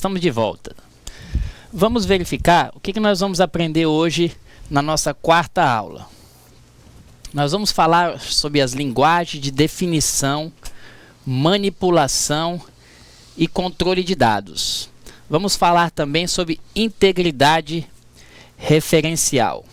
Estamos de volta. Vamos verificar o que nós vamos aprender hoje na nossa quarta aula. Nós vamos falar sobre as linguagens de definição, manipulação e controle de dados. Vamos falar também sobre integridade referencial.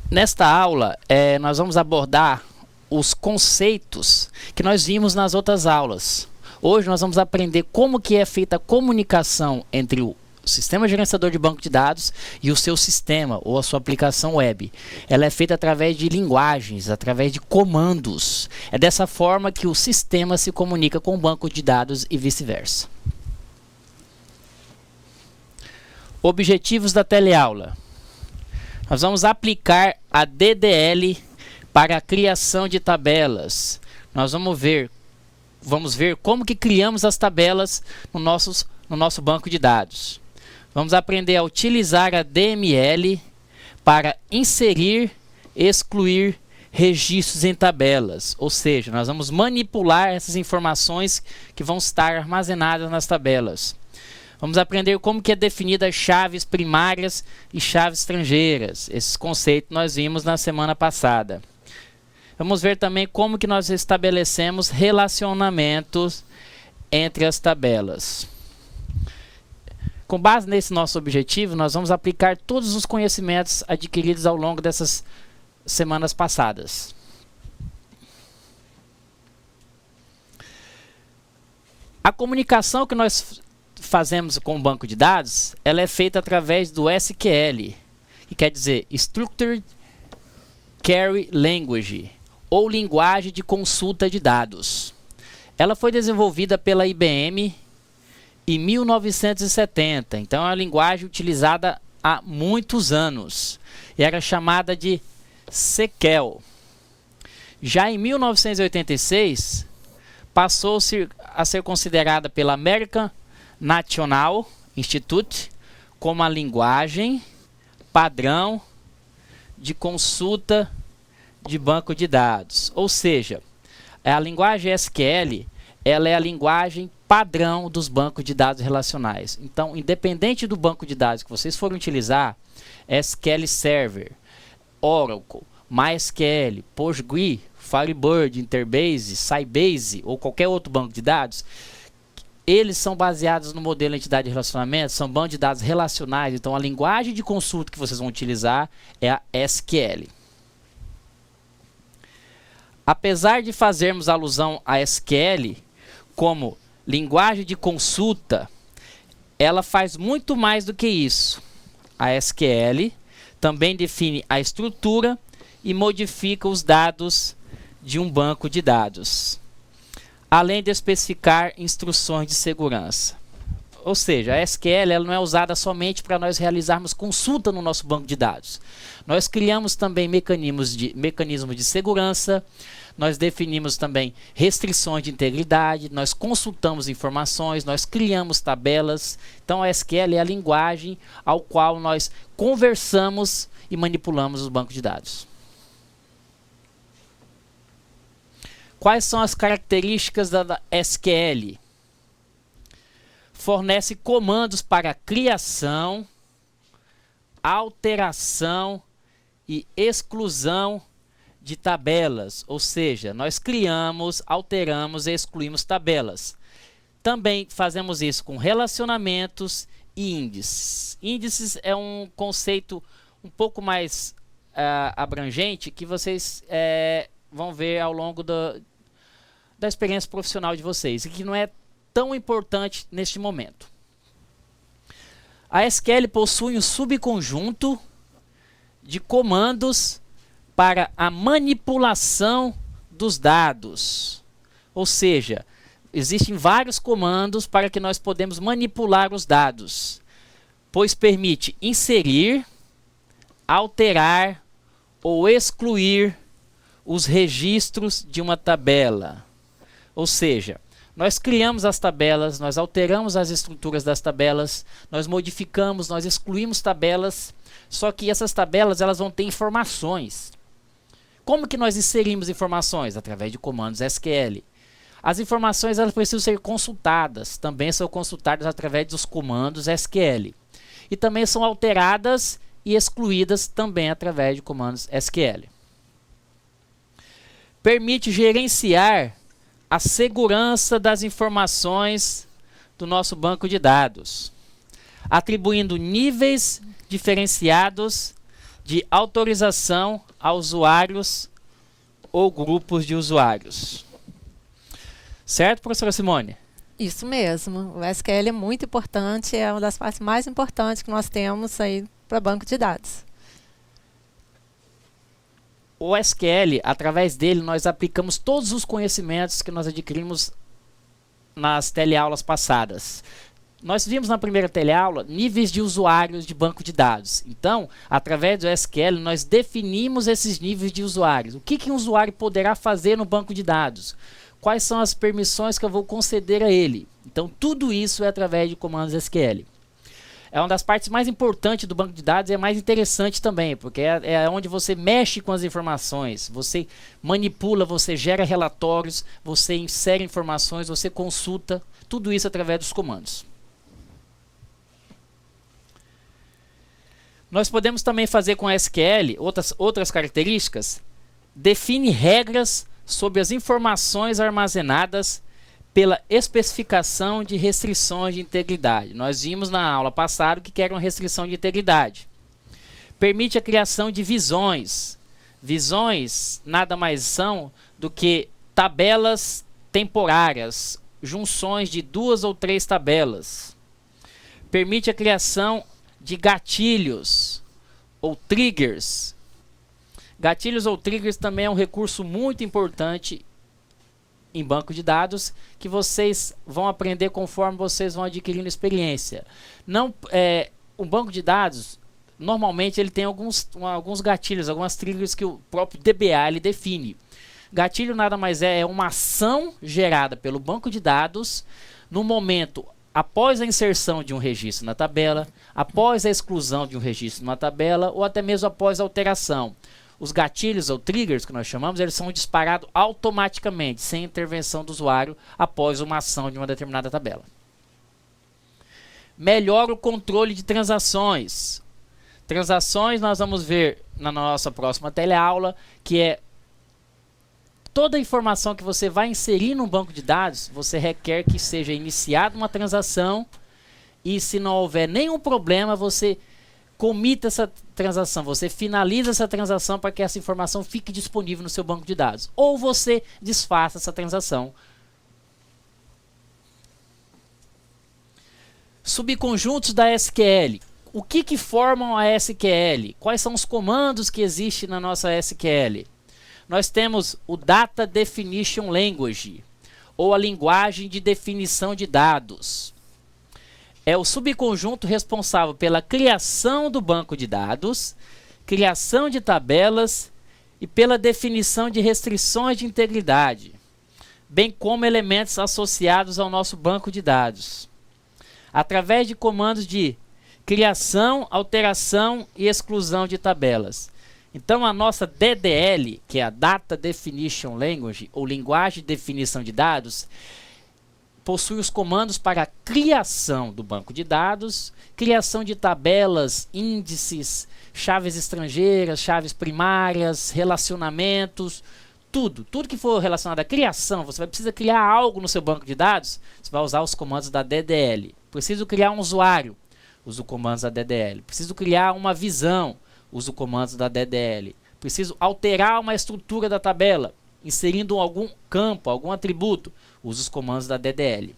Nesta aula, nós vamos abordar os conceitos que nós vimos nas outras aulas. Hoje nós vamos aprender como que é feita a comunicação entre o sistema gerenciador de banco de dados e o seu sistema ou a sua aplicação web. Ela é feita através de linguagens, através de comandos. É dessa forma que o sistema se comunica com o banco de dados e vice-versa. Objetivos da teleaula. Nós vamos aplicar a DDL para a criação de tabelas. Nós vamos ver como que criamos as tabelas no nosso banco de dados. Vamos aprender a utilizar a DML para inserir e excluir registros em tabelas. Ou seja, nós vamos manipular essas informações que vão estar armazenadas nas tabelas. Vamos aprender como que é definida chaves primárias e chaves estrangeiras. Esses conceitos nós vimos na semana passada. Vamos ver também como que nós estabelecemos relacionamentos entre as tabelas. Com base nesse nosso objetivo, nós vamos aplicar todos os conhecimentos adquiridos ao longo dessas semanas passadas. A comunicação que nós fazemos com o banco de dados, ela é feita através do SQL, que quer dizer Structured Query Language, ou linguagem de consulta de dados. Ela foi desenvolvida pela IBM em 1970, então é uma linguagem utilizada há muitos anos. E era chamada de SQL. Já em 1986, passou a ser considerada pela American National Institute como a linguagem padrão de consulta de banco de dados. Ou seja, a linguagem SQL, ela é a linguagem padrão dos bancos de dados relacionais. Então, independente do banco de dados que vocês forem utilizar, SQL Server, Oracle, MySQL, Postgre, Firebird, Interbase, Sybase ou qualquer outro banco de dados, eles são baseados no modelo entidade de relacionamento, são bancos de dados relacionais. Então, a linguagem de consulta que vocês vão utilizar é a SQL. Apesar de fazermos alusão a SQL como linguagem de consulta, ela faz muito mais do que isso. A SQL também define a estrutura e modifica os dados de um banco de dados, além de especificar instruções de segurança. Ou seja, a SQL ela não é usada somente para nós realizarmos consulta no nosso banco de dados. Nós criamos também mecanismos de segurança, nós definimos também restrições de integridade, nós consultamos informações, nós criamos tabelas. Então a SQL é a linguagem ao qual nós conversamos e manipulamos os bancos de dados. Quais são as características da SQL? Fornece comandos para criação, alteração e exclusão de tabelas, ou seja, nós criamos, alteramos e excluímos tabelas. Também fazemos isso com relacionamentos e índices. Índices é um conceito um pouco mais abrangente que vocês vão ver ao longo da experiência profissional de vocês e que não é tão importante neste momento. A SQL possui um subconjunto de comandos para a manipulação dos dados. Ou seja, existem vários comandos para que nós podemos manipular os dados, pois permite inserir, alterar ou excluir os registros de uma tabela. Ou seja, nós criamos as tabelas, nós alteramos as estruturas das tabelas, nós modificamos, nós excluímos tabelas, só que essas tabelas elas vão ter informações. Como que nós inserimos informações? Através de comandos SQL. As informações elas precisam ser consultadas, também são consultadas através dos comandos SQL. E também são alteradas e excluídas também através de comandos SQL. Permite gerenciar a segurança das informações do nosso banco de dados, atribuindo níveis diferenciados de autorização a usuários ou grupos de usuários. Certo, professora Simone? Isso mesmo. O SQL é muito importante, é uma das partes mais importantes que nós temos aí para banco de dados. O SQL, através dele, nós aplicamos todos os conhecimentos que nós adquirimos nas teleaulas passadas. Nós vimos na primeira teleaula níveis de usuários de banco de dados. Então, através do SQL, nós definimos esses níveis de usuários. O que um usuário poderá fazer no banco de dados? Quais são as permissões que eu vou conceder a ele? Então, tudo isso é através de comandos SQL. É uma das partes mais importantes do banco de dados e é mais interessante também, porque é onde você mexe com as informações, você manipula, você gera relatórios, você insere informações, você consulta, tudo isso através dos comandos. Nós podemos também fazer com SQL outras características, define regras sobre as informações armazenadas pela especificação de restrições de integridade. Nós vimos na aula passada o que era uma restrição de integridade. Permite a criação de visões. Visões nada mais são do que tabelas temporárias, junções de 2 ou 3 tabelas. Permite a criação de gatilhos ou triggers. Gatilhos ou triggers também é um recurso muito importante em banco de dados que vocês vão aprender conforme vocês vão adquirindo experiência. Um banco de dados, normalmente ele tem alguns gatilhos, algumas triggers que o próprio DBA ele define. Gatilho nada mais é uma ação gerada pelo banco de dados no momento após a inserção de um registro na tabela, após a exclusão de um registro numa tabela ou até mesmo após a alteração. Os gatilhos ou triggers que nós chamamos, eles são disparados automaticamente, sem intervenção do usuário, após uma ação de uma determinada tabela. Melhora o controle de transações. Transações nós vamos ver na nossa próxima teleaula, que é toda a informação que você vai inserir no banco de dados, você requer que seja iniciada uma transação e se não houver nenhum problema, você comita essa transação, você finaliza essa transação para que essa informação fique disponível no seu banco de dados. Ou você desfaça essa transação. Subconjuntos da SQL. O que formam a SQL? Quais são os comandos que existem na nossa SQL? Nós temos o Data Definition Language, ou a linguagem de definição de dados. É o subconjunto responsável pela criação do banco de dados, criação de tabelas e pela definição de restrições de integridade, bem como elementos associados ao nosso banco de dados, através de comandos de criação, alteração e exclusão de tabelas. Então a nossa DDL, que é a Data Definition Language, ou linguagem de definição de dados, possui os comandos para a criação do banco de dados, criação de tabelas, índices, chaves estrangeiras, chaves primárias, relacionamentos, tudo que for relacionado à criação. Você vai precisar criar algo no seu banco de dados, você vai usar os comandos da DDL. Preciso criar um usuário, uso comandos da DDL. Preciso criar uma visão, uso comandos da DDL. Preciso alterar uma estrutura da tabela, inserindo algum campo, algum atributo, usa os comandos da DDL.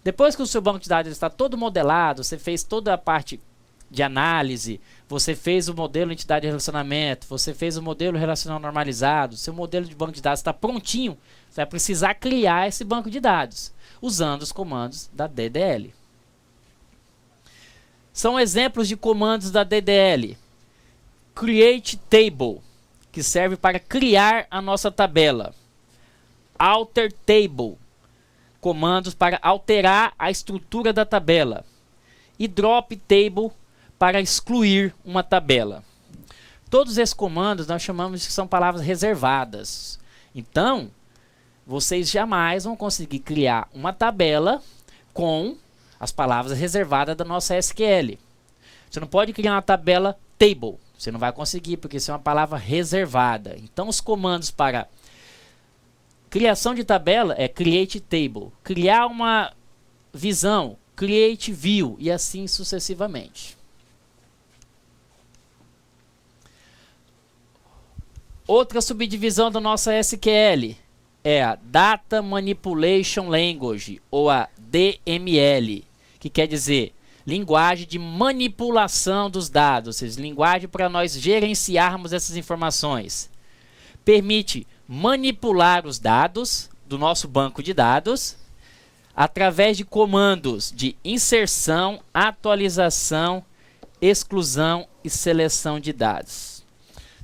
Depois que o seu banco de dados está todo modelado, você fez toda a parte de análise, você fez o modelo entidade de relacionamento, você fez o modelo relacional normalizado, seu modelo de banco de dados está prontinho, você vai precisar criar esse banco de dados, usando os comandos da DDL. São exemplos de comandos da DDL. Create Table, que serve para criar a nossa tabela. Alter Table, comandos para alterar a estrutura da tabela. E Drop Table, para excluir uma tabela. Todos esses comandos nós chamamos de que são palavras reservadas. Então, vocês jamais vão conseguir criar uma tabela com as palavras reservadas da nossa SQL. Você não pode criar uma tabela table. Você não vai conseguir, porque isso é uma palavra reservada. Então, os comandos para criação de tabela é create table. Criar uma visão, create view, e assim sucessivamente. Outra subdivisão da nossa SQL é a Data Manipulation Language, ou a DML, que quer dizer linguagem de manipulação dos dados, ou seja, linguagem para nós gerenciarmos essas informações. Permite manipular os dados do nosso banco de dados através de comandos de inserção, atualização, exclusão e seleção de dados.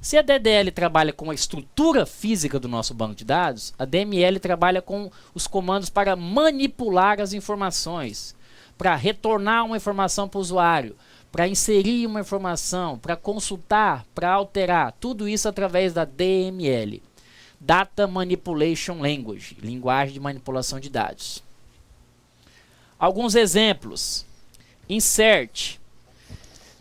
Se a DDL trabalha com a estrutura física do nosso banco de dados, a DML trabalha com os comandos para manipular as informações, para retornar uma informação para o usuário, para inserir uma informação, para consultar, para alterar, tudo isso através da DML, Data Manipulation Language, linguagem de manipulação de dados. Alguns exemplos: insert,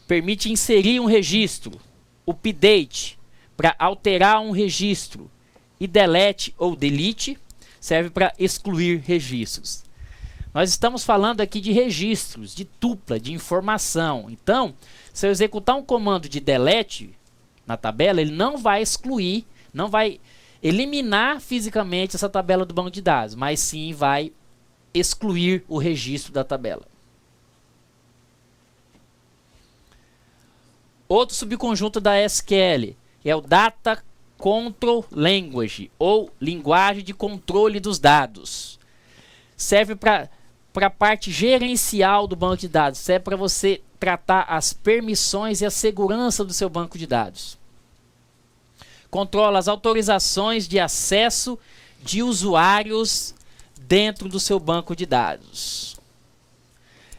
permite inserir um registro, update, para alterar um registro, e delete ou delete, serve para excluir registros. Nós estamos falando aqui de registros, de tupla, de informação. Então, se eu executar um comando de delete na tabela, ele não vai excluir, não vai eliminar fisicamente essa tabela do banco de dados, mas sim vai excluir o registro da tabela. Outro subconjunto da SQL é o Data Control Language, ou linguagem de controle dos dados. Serve para a parte gerencial do banco de dados, serve para você tratar as permissões e a segurança do seu banco de dados. Controla as autorizações de acesso de usuários dentro do seu banco de dados.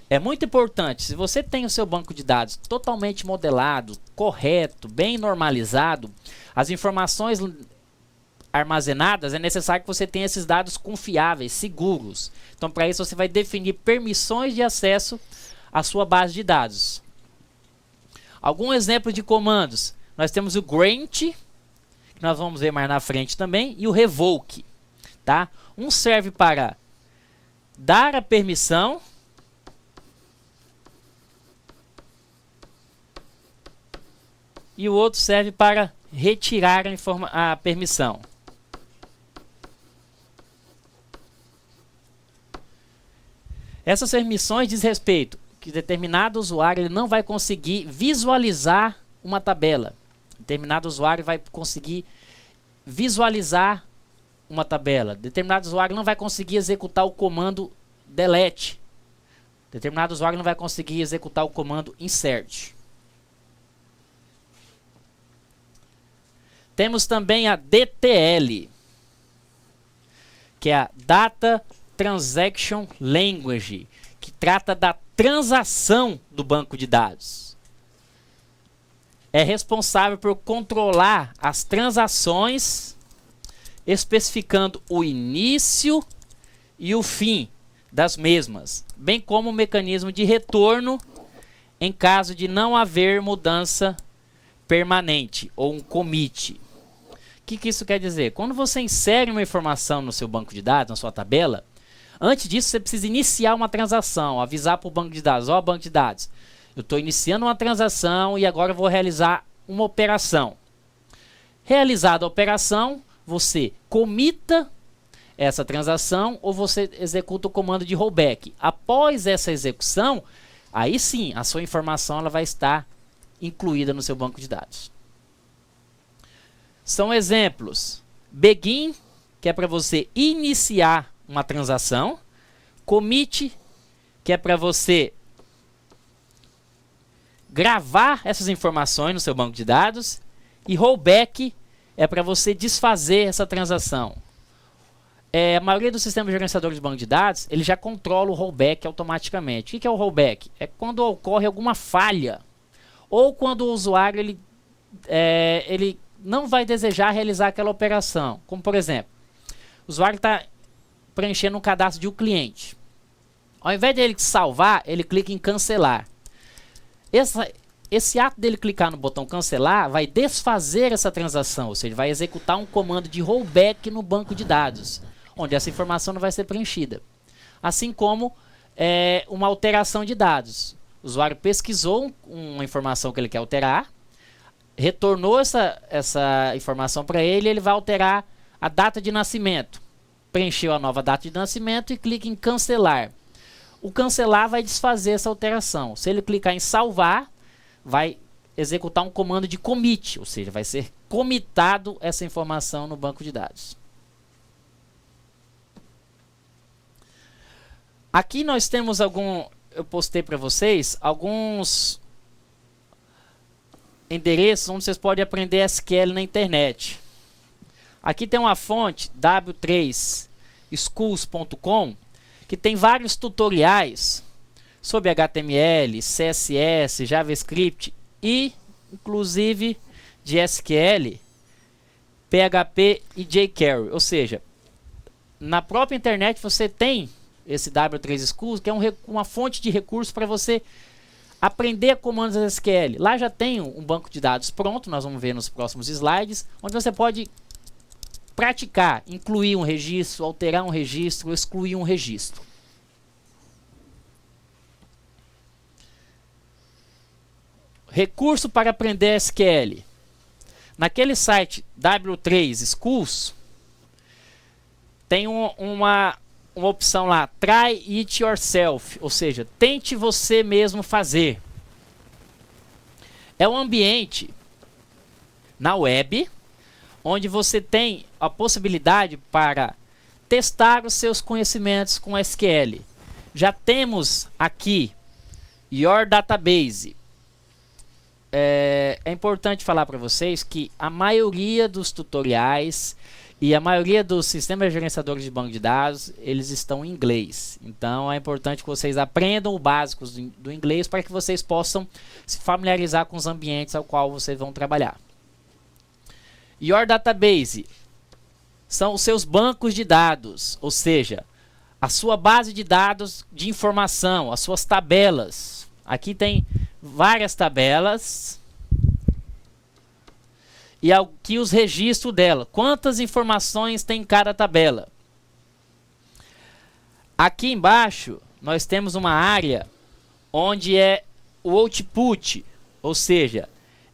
É muito importante, se você tem o seu banco de dados totalmente modelado, correto, bem normalizado, as informações armazenadas, é necessário que você tenha esses dados confiáveis, seguros. Então, para isso, você vai definir permissões de acesso à sua base de dados. Algum exemplo de comandos? Nós temos o grant, que nós vamos ver mais na frente também, e o revoke. Tá? Um serve para dar a permissão, e o outro serve para retirar a permissão. Essas permissões diz respeito que determinado usuário ele não vai conseguir visualizar uma tabela. Determinado usuário vai conseguir visualizar uma tabela. Determinado usuário não vai conseguir executar o comando delete. Determinado usuário não vai conseguir executar o comando insert. Temos também a DTL, que é a Data Transaction Language, que trata da transação do banco de dados. É responsável por controlar as transações, especificando o início e o fim das mesmas, bem como o mecanismo de retorno em caso de não haver mudança permanente ou um commit. O que isso quer dizer? Quando você insere uma informação no seu banco de dados, na sua tabela, antes disso você precisa iniciar uma transação, avisar para o banco de dados: ó, banco de dados, eu estou iniciando uma transação e agora eu vou realizar uma operação. Realizada a operação, você comita essa transação ou você executa o comando de rollback. Após essa execução, aí sim, a sua informação ela vai estar incluída no seu banco de dados. São exemplos: begin, que é para você iniciar uma transação; commit, que é para você gravar essas informações no seu banco de dados; e rollback é para você desfazer essa transação. A maioria dos sistemas gerenciadores de banco de dados, ele já controla o rollback automaticamente. O que é o rollback? É quando ocorre alguma falha, ou quando o usuário ele não vai desejar realizar aquela operação. Como, por exemplo, O usuário está preenchendo um cadastro de um cliente. Ao invés de ele salvar, ele clica em cancelar. Esse ato dele clicar no botão cancelar vai desfazer essa transação, ou seja, vai executar um comando de rollback no banco de dados, onde essa informação não vai ser preenchida. Assim como uma alteração de dados. O usuário pesquisou uma informação que ele quer alterar, retornou essa informação para ele, ele vai alterar a data de nascimento. Preencheu a nova data de nascimento e clica em cancelar. O cancelar vai desfazer essa alteração. Se ele clicar em salvar, vai executar um comando de commit, ou seja, vai ser comitado essa informação no banco de dados. Aqui nós temos eu postei para vocês alguns endereços onde vocês podem aprender SQL na internet. Aqui tem uma fonte, w3schools.com, que tem vários tutoriais sobre HTML, CSS, JavaScript e, inclusive, de SQL, PHP e jQuery. Ou seja, na própria internet você tem esse W3Schools, que é uma fonte de recursos para você aprender comandos SQL. Lá já tem um banco de dados pronto, nós vamos ver nos próximos slides, onde você pode praticar, incluir um registro, alterar um registro, excluir um registro. Recurso para aprender SQL. Naquele site W3Schools, tem uma opção lá, Try It Yourself, ou seja, tente você mesmo fazer. É um ambiente na web, onde você tem a possibilidade para testar os seus conhecimentos com SQL. Já temos aqui Your Database. É importante falar para vocês que a maioria dos tutoriais e a maioria dos sistemas gerenciadores de banco de dados, eles estão em inglês. Então é importante que vocês aprendam o básico do inglês para que vocês possam se familiarizar com os ambientes ao qual vocês vão trabalhar. Your Database são os seus bancos de dados, ou seja, a sua base de dados de informação, as suas tabelas. Aqui tem várias tabelas e aqui os registros dela. Quantas informações tem em cada tabela? Aqui embaixo nós temos uma área onde é o output, ou seja,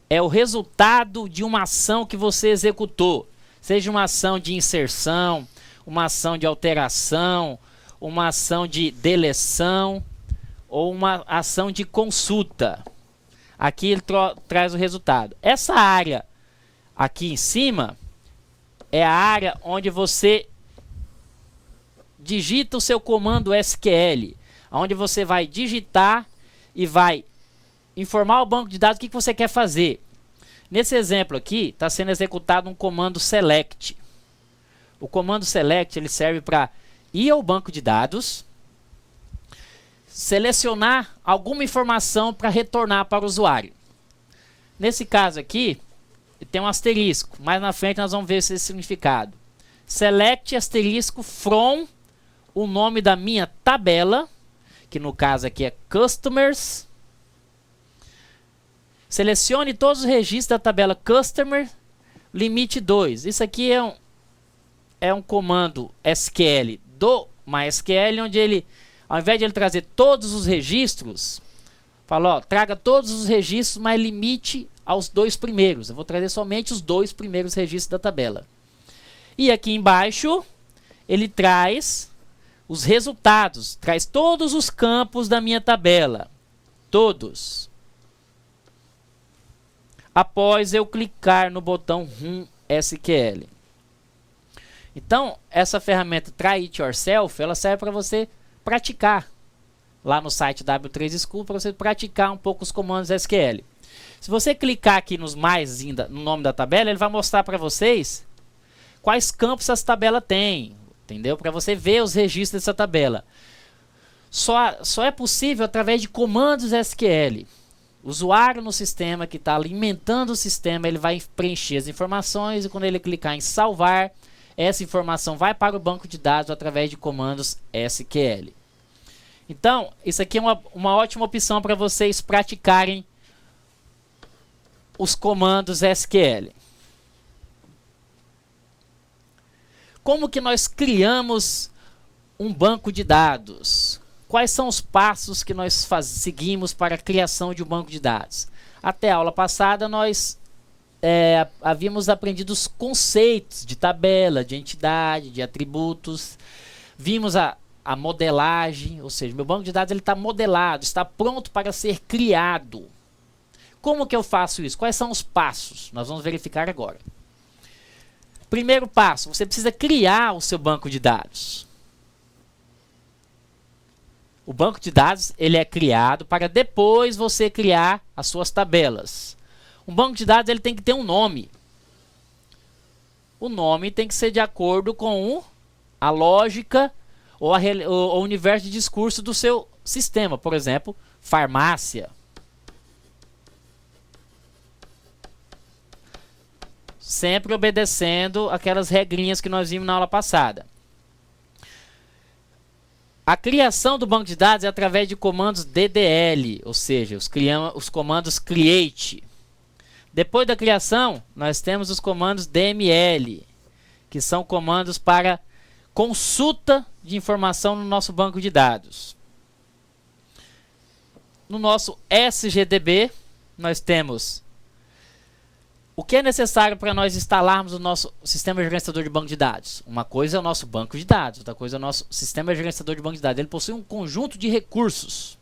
é o resultado de uma ação que você executou. Seja uma ação de inserção, uma ação de alteração, uma ação de deleção ou uma ação de consulta. Aqui ele traz o resultado. Essa área aqui em cima é a área onde você digita o seu comando SQL, onde você vai digitar e vai informar o banco de dados o que você quer fazer. Nesse exemplo aqui está sendo executado um comando select. O comando select ele serve para ir ao banco de dados, selecionar alguma informação para retornar para o usuário. Nesse caso aqui, tem um asterisco. Mais na frente nós vamos ver esse significado. Select asterisco from o nome da minha tabela, que no caso aqui é Customers. Selecione todos os registros da tabela Customer, limite 2. Isso aqui é um comando SQL do MySQL, onde ele, ao invés de ele trazer todos os registros, fala, ó, traga todos os registros, mas limite aos 2 primeiros. Eu vou trazer somente os 2 primeiros registros da tabela. E aqui embaixo, ele traz os resultados, traz todos os campos da minha tabela. Todos. Após eu clicar no botão Run SQL. Então, essa ferramenta Try It Yourself, ela serve para você praticar lá no site W3School, para você praticar um pouco os comandos SQL. Se você clicar aqui nos mais no nome da tabela, ele vai mostrar para vocês quais campos essa tabela tem, entendeu? Para você ver os registros dessa tabela. Só é possível através de comandos SQL. O usuário no sistema que está alimentando o sistema, ele vai preencher as informações e quando ele clicar em salvar, essa informação vai para o banco de dados através de comandos SQL. Então, isso aqui é uma ótima opção para vocês praticarem os comandos SQL. Como que nós criamos um banco de dados? Quais são os passos que nós seguimos para a criação de um banco de dados? Até a aula passada nós havíamos aprendido os conceitos de tabela, de entidade, de atributos. Vimos a modelagem, ou seja, meu banco de dados está modelado, está pronto para ser criado. Como que eu faço isso? Quais são os passos? Nós vamos verificar agora. Primeiro passo, você precisa criar o seu banco de dados. O banco de dados ele é criado para depois você criar as suas tabelas. Um banco de dados ele tem que ter um nome. O nome tem que ser de acordo com a lógica ou o universo de discurso do seu sistema. Por exemplo, farmácia. Sempre obedecendo aquelas regrinhas que nós vimos na aula passada. A criação do banco de dados é através de comandos DDL, ou seja, os comandos create. Depois da criação, nós temos os comandos DML, que são comandos para consulta de informação no nosso banco de dados. No nosso SGDB, nós temos o que é necessário para nós instalarmos o nosso sistema gerenciador de banco de dados. Uma coisa é o nosso banco de dados, outra coisa é o nosso sistema gerenciador de banco de dados. Ele possui um conjunto de recursos.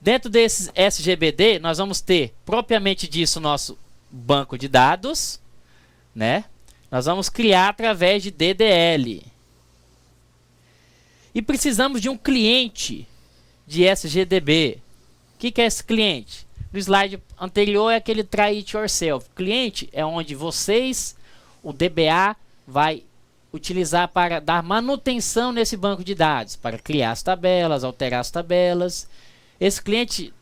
Dentro desses SGBD, nós vamos ter, propriamente disso, o nosso banco de dados, né? Nós vamos criar através de DDL. E precisamos de um cliente de SGDB. O que é esse cliente? No slide anterior é aquele try it yourself. Cliente é onde vocês, o DBA, vai utilizar para dar manutenção nesse banco de dados, para criar as tabelas, alterar as tabelas. Esse cliente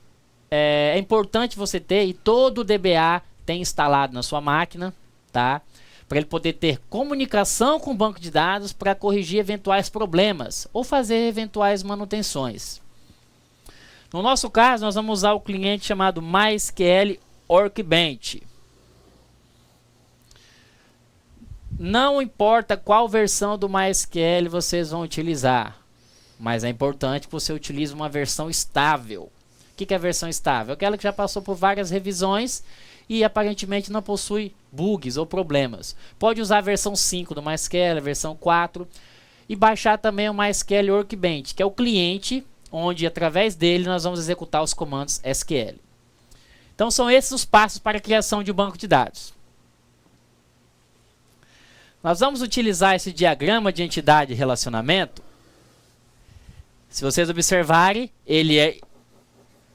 é importante você ter e todo o DBA tem instalado na sua máquina, tá? Para ele poder ter comunicação com o banco de dados para corrigir eventuais problemas ou fazer eventuais manutenções. No nosso caso, nós vamos usar o cliente chamado MySQL Workbench. Não importa qual versão do MySQL vocês vão utilizar, mas é importante que você utilize uma versão estável. O que é a versão estável? Aquela que já passou por várias revisões e aparentemente não possui bugs ou problemas. Pode usar a versão 5 do MySQL, a versão 4 e baixar também o MySQL Workbench, que é o cliente onde através dele nós vamos executar os comandos SQL. Então são esses os passos para a criação de um banco de dados. Nós vamos utilizar esse diagrama de entidade e relacionamento. Se vocês observarem, ele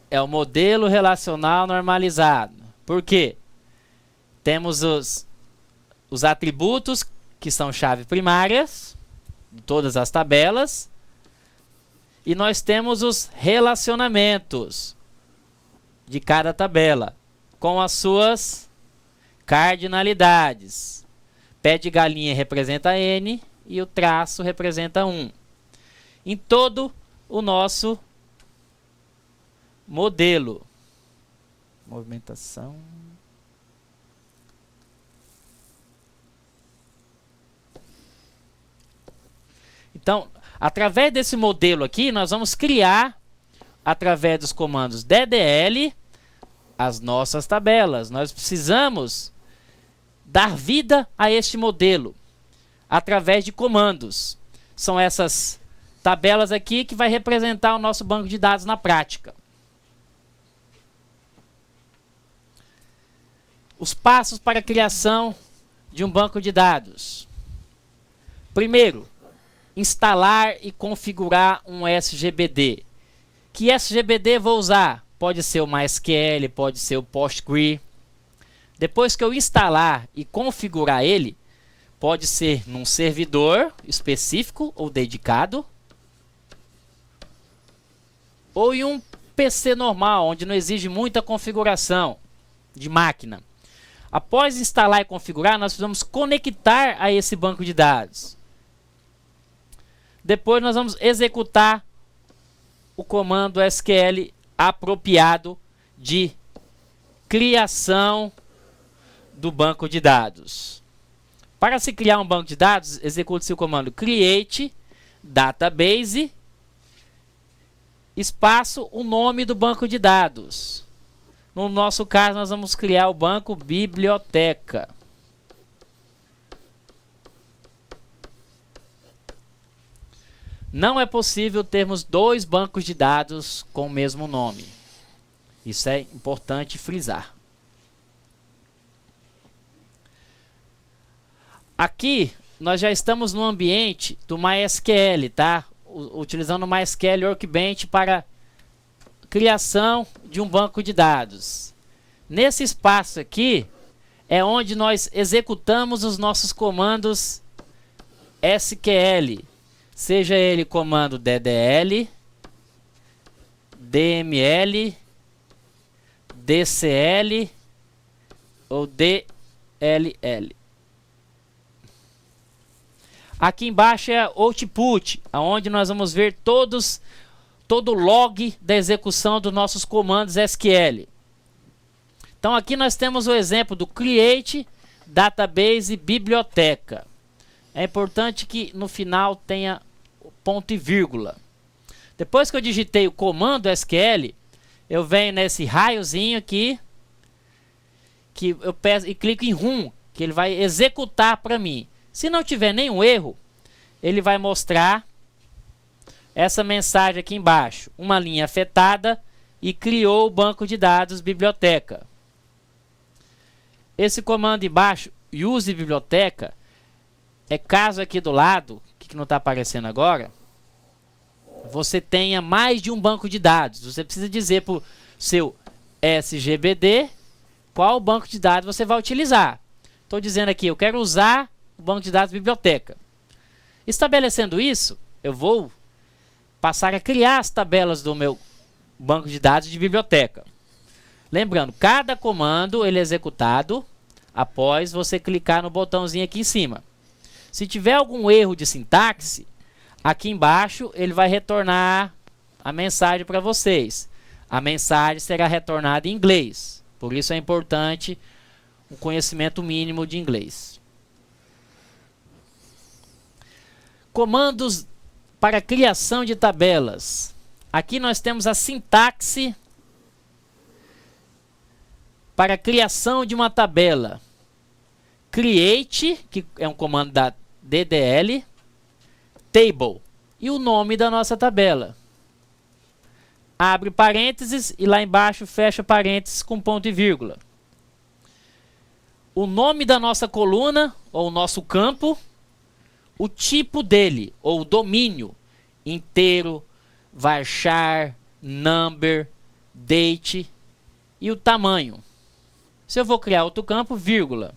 é o modelo relacional normalizado. Por quê? Temos os atributos que são chave primárias de todas as tabelas. E nós temos os relacionamentos de cada tabela, com as suas cardinalidades. Pé de galinha representa N e o traço representa 1. Em todo o nosso modelo. Movimentação. Então, através desse modelo aqui, nós vamos criar, através dos comandos DDL, as nossas tabelas. Nós precisamos dar vida a este modelo, através de comandos. São essas tabelas aqui que vai representar o nosso banco de dados na prática. Os passos para a criação de um banco de dados. Primeiro, instalar e configurar um SGBD. Que SGBD vou usar? Pode ser o MySQL, pode ser o PostgreSQL. Depois que eu instalar e configurar ele, pode ser num servidor específico ou dedicado, ou em um PC normal, onde não exige muita configuração de máquina. Após instalar e configurar, nós precisamos conectar a esse banco de dados. Depois nós vamos executar o comando SQL apropriado de criação do banco de dados. Para se criar um banco de dados, execute-se o comando create database espaço o nome do banco de dados. No nosso caso, nós vamos criar o banco biblioteca. Não é possível termos dois bancos de dados com o mesmo nome. Isso é importante frisar. Aqui, nós já estamos no ambiente do MySQL, tá? Utilizando o MySQL Workbench para criação de um banco de dados. Nesse espaço aqui, é onde nós executamos os nossos comandos SQL. Seja ele comando DDL, DML, DCL ou DLL. Aqui embaixo é Output, onde nós vamos ver todo o log da execução dos nossos comandos SQL. Então aqui nós temos o exemplo do Create Database Biblioteca. É importante que no final tenha ponto e vírgula. Depois que eu digitei o comando SQL, eu venho nesse raiozinho aqui, que eu peço e clico em Run, que ele vai executar para mim. Se não tiver nenhum erro, ele vai mostrar essa mensagem aqui embaixo. Uma linha afetada e criou o banco de dados biblioteca. Esse comando embaixo, use biblioteca, é caso aqui do lado, que não está aparecendo agora, você tenha mais de um banco de dados. Você precisa dizer para o seu SGBD qual banco de dados você vai utilizar. Estou dizendo aqui, eu quero usar o banco de dados biblioteca. Estabelecendo isso, eu vou passar a criar as tabelas do meu banco de dados de biblioteca. Lembrando, cada comando ele é executado após você clicar no botãozinho aqui em cima. Se tiver algum erro de sintaxe, aqui embaixo ele vai retornar a mensagem para vocês. A mensagem será retornada em inglês. Por isso é importante um conhecimento mínimo de inglês. Comandos para criação de tabelas. Aqui nós temos a sintaxe para a criação de uma tabela. Create, que é um comando da DDL, table, e o nome da nossa tabela. Abre parênteses e lá embaixo fecha parênteses com ponto e vírgula. O nome da nossa coluna, ou nosso campo, o tipo dele, ou domínio, inteiro, varchar, number, date, e o tamanho. Se eu vou criar outro campo, vírgula.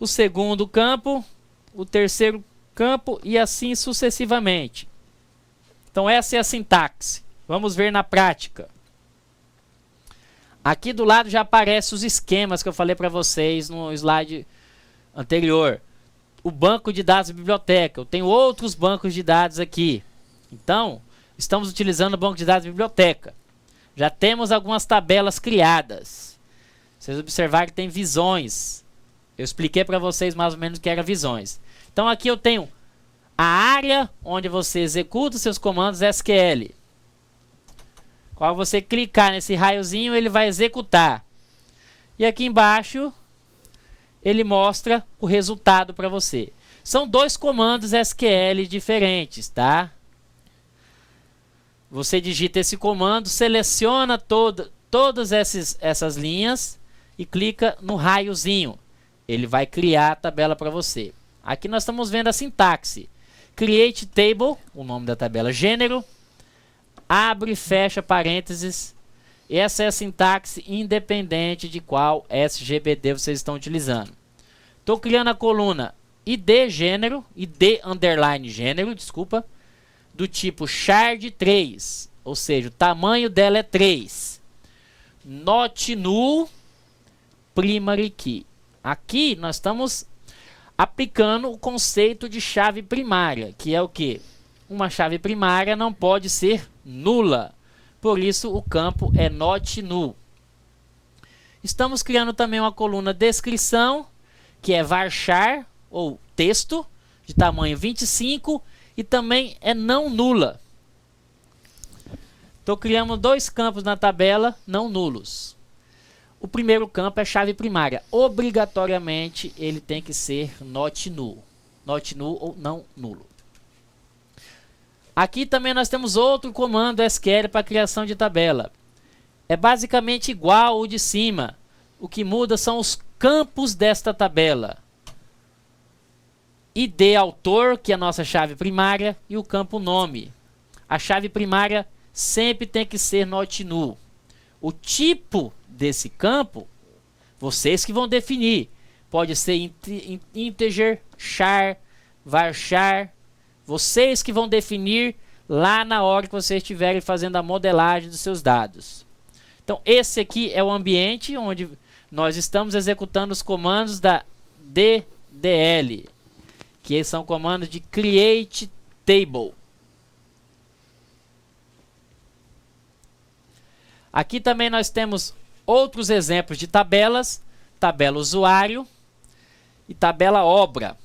O segundo campo, o terceiro campo e assim sucessivamente. Então essa é a sintaxe. Vamos ver na prática. Aqui do lado já aparecem os esquemas que eu falei para vocês no slide anterior. O banco de dados da biblioteca. Eu tenho outros bancos de dados aqui. Então, estamos utilizando o banco de dados da biblioteca. Já temos algumas tabelas criadas. Vocês observaram que tem visões. Eu expliquei para vocês mais ou menos o que era visões. Então aqui eu tenho a área onde você executa os seus comandos SQL. Quando você clicar nesse raiozinho, ele vai executar. E aqui embaixo, ele mostra o resultado para você. São dois comandos SQL diferentes, tá? Você digita esse comando, seleciona todas essas linhas e clica no raiozinho. Ele vai criar a tabela para você. Aqui nós estamos vendo a sintaxe. Create table, o nome da tabela, gênero, abre e fecha parênteses. Essa é a sintaxe independente de qual SGBD vocês estão utilizando. Estou criando a coluna ID gênero, ID underline gênero, desculpa, do tipo shard 3, ou seja, o tamanho dela é 3. Not null, primary key. Aqui nós estamos aplicando o conceito de chave primária, que é o que? Uma chave primária não pode ser nula. Por isso o campo é not null. Estamos criando também uma coluna descrição, que é varchar, ou texto, de tamanho 25, e também é não nula. Então criamos dois campos na tabela não nulos. O primeiro campo é chave primária. Obrigatoriamente ele tem que ser not null. Not null ou não nulo. Aqui também nós temos outro comando SQL para criação de tabela. É basicamente igual ao de cima. O que muda são os campos desta tabela. ID autor, que é a nossa chave primária, e o campo nome. A chave primária sempre tem que ser not null. O tipo desse campo, vocês que vão definir. Pode ser integer, char, varchar. Vocês que vão definir lá na hora que vocês estiverem fazendo a modelagem dos seus dados. Então, esse aqui é o ambiente onde nós estamos executando os comandos da DDL, que são comandos de create table. Aqui também nós temos outros exemplos de tabelas, tabela usuário e tabela obra.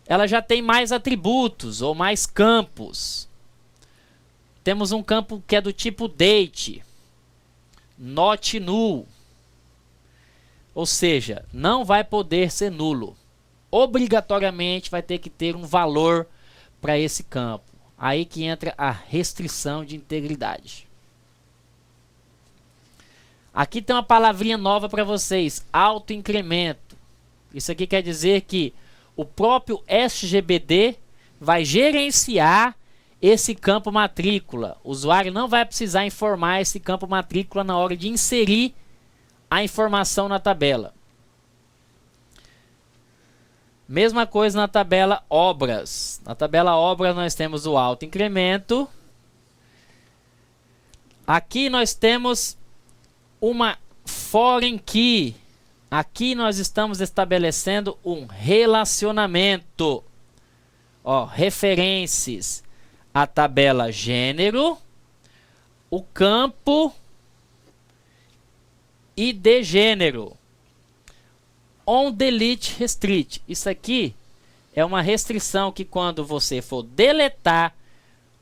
Ela já tem mais atributos ou mais campos. Temos um campo que é do tipo date, not null, ou seja, não vai poder ser nulo. Obrigatoriamente vai ter que ter um valor para esse campo. Aí que entra a restrição de integridade. Aqui tem uma palavrinha nova para vocês, autoincremento. Isso aqui quer dizer que o próprio SGBD vai gerenciar esse campo matrícula. O usuário não vai precisar informar esse campo matrícula na hora de inserir a informação na tabela. Mesma coisa na tabela obras. Na tabela obras nós temos o autoincremento. Aqui nós temos uma foreign key. Aqui nós estamos estabelecendo um relacionamento. Ó, referências. A tabela gênero, o campo ID gênero. On delete restrict. Isso aqui é uma restrição que quando você for deletar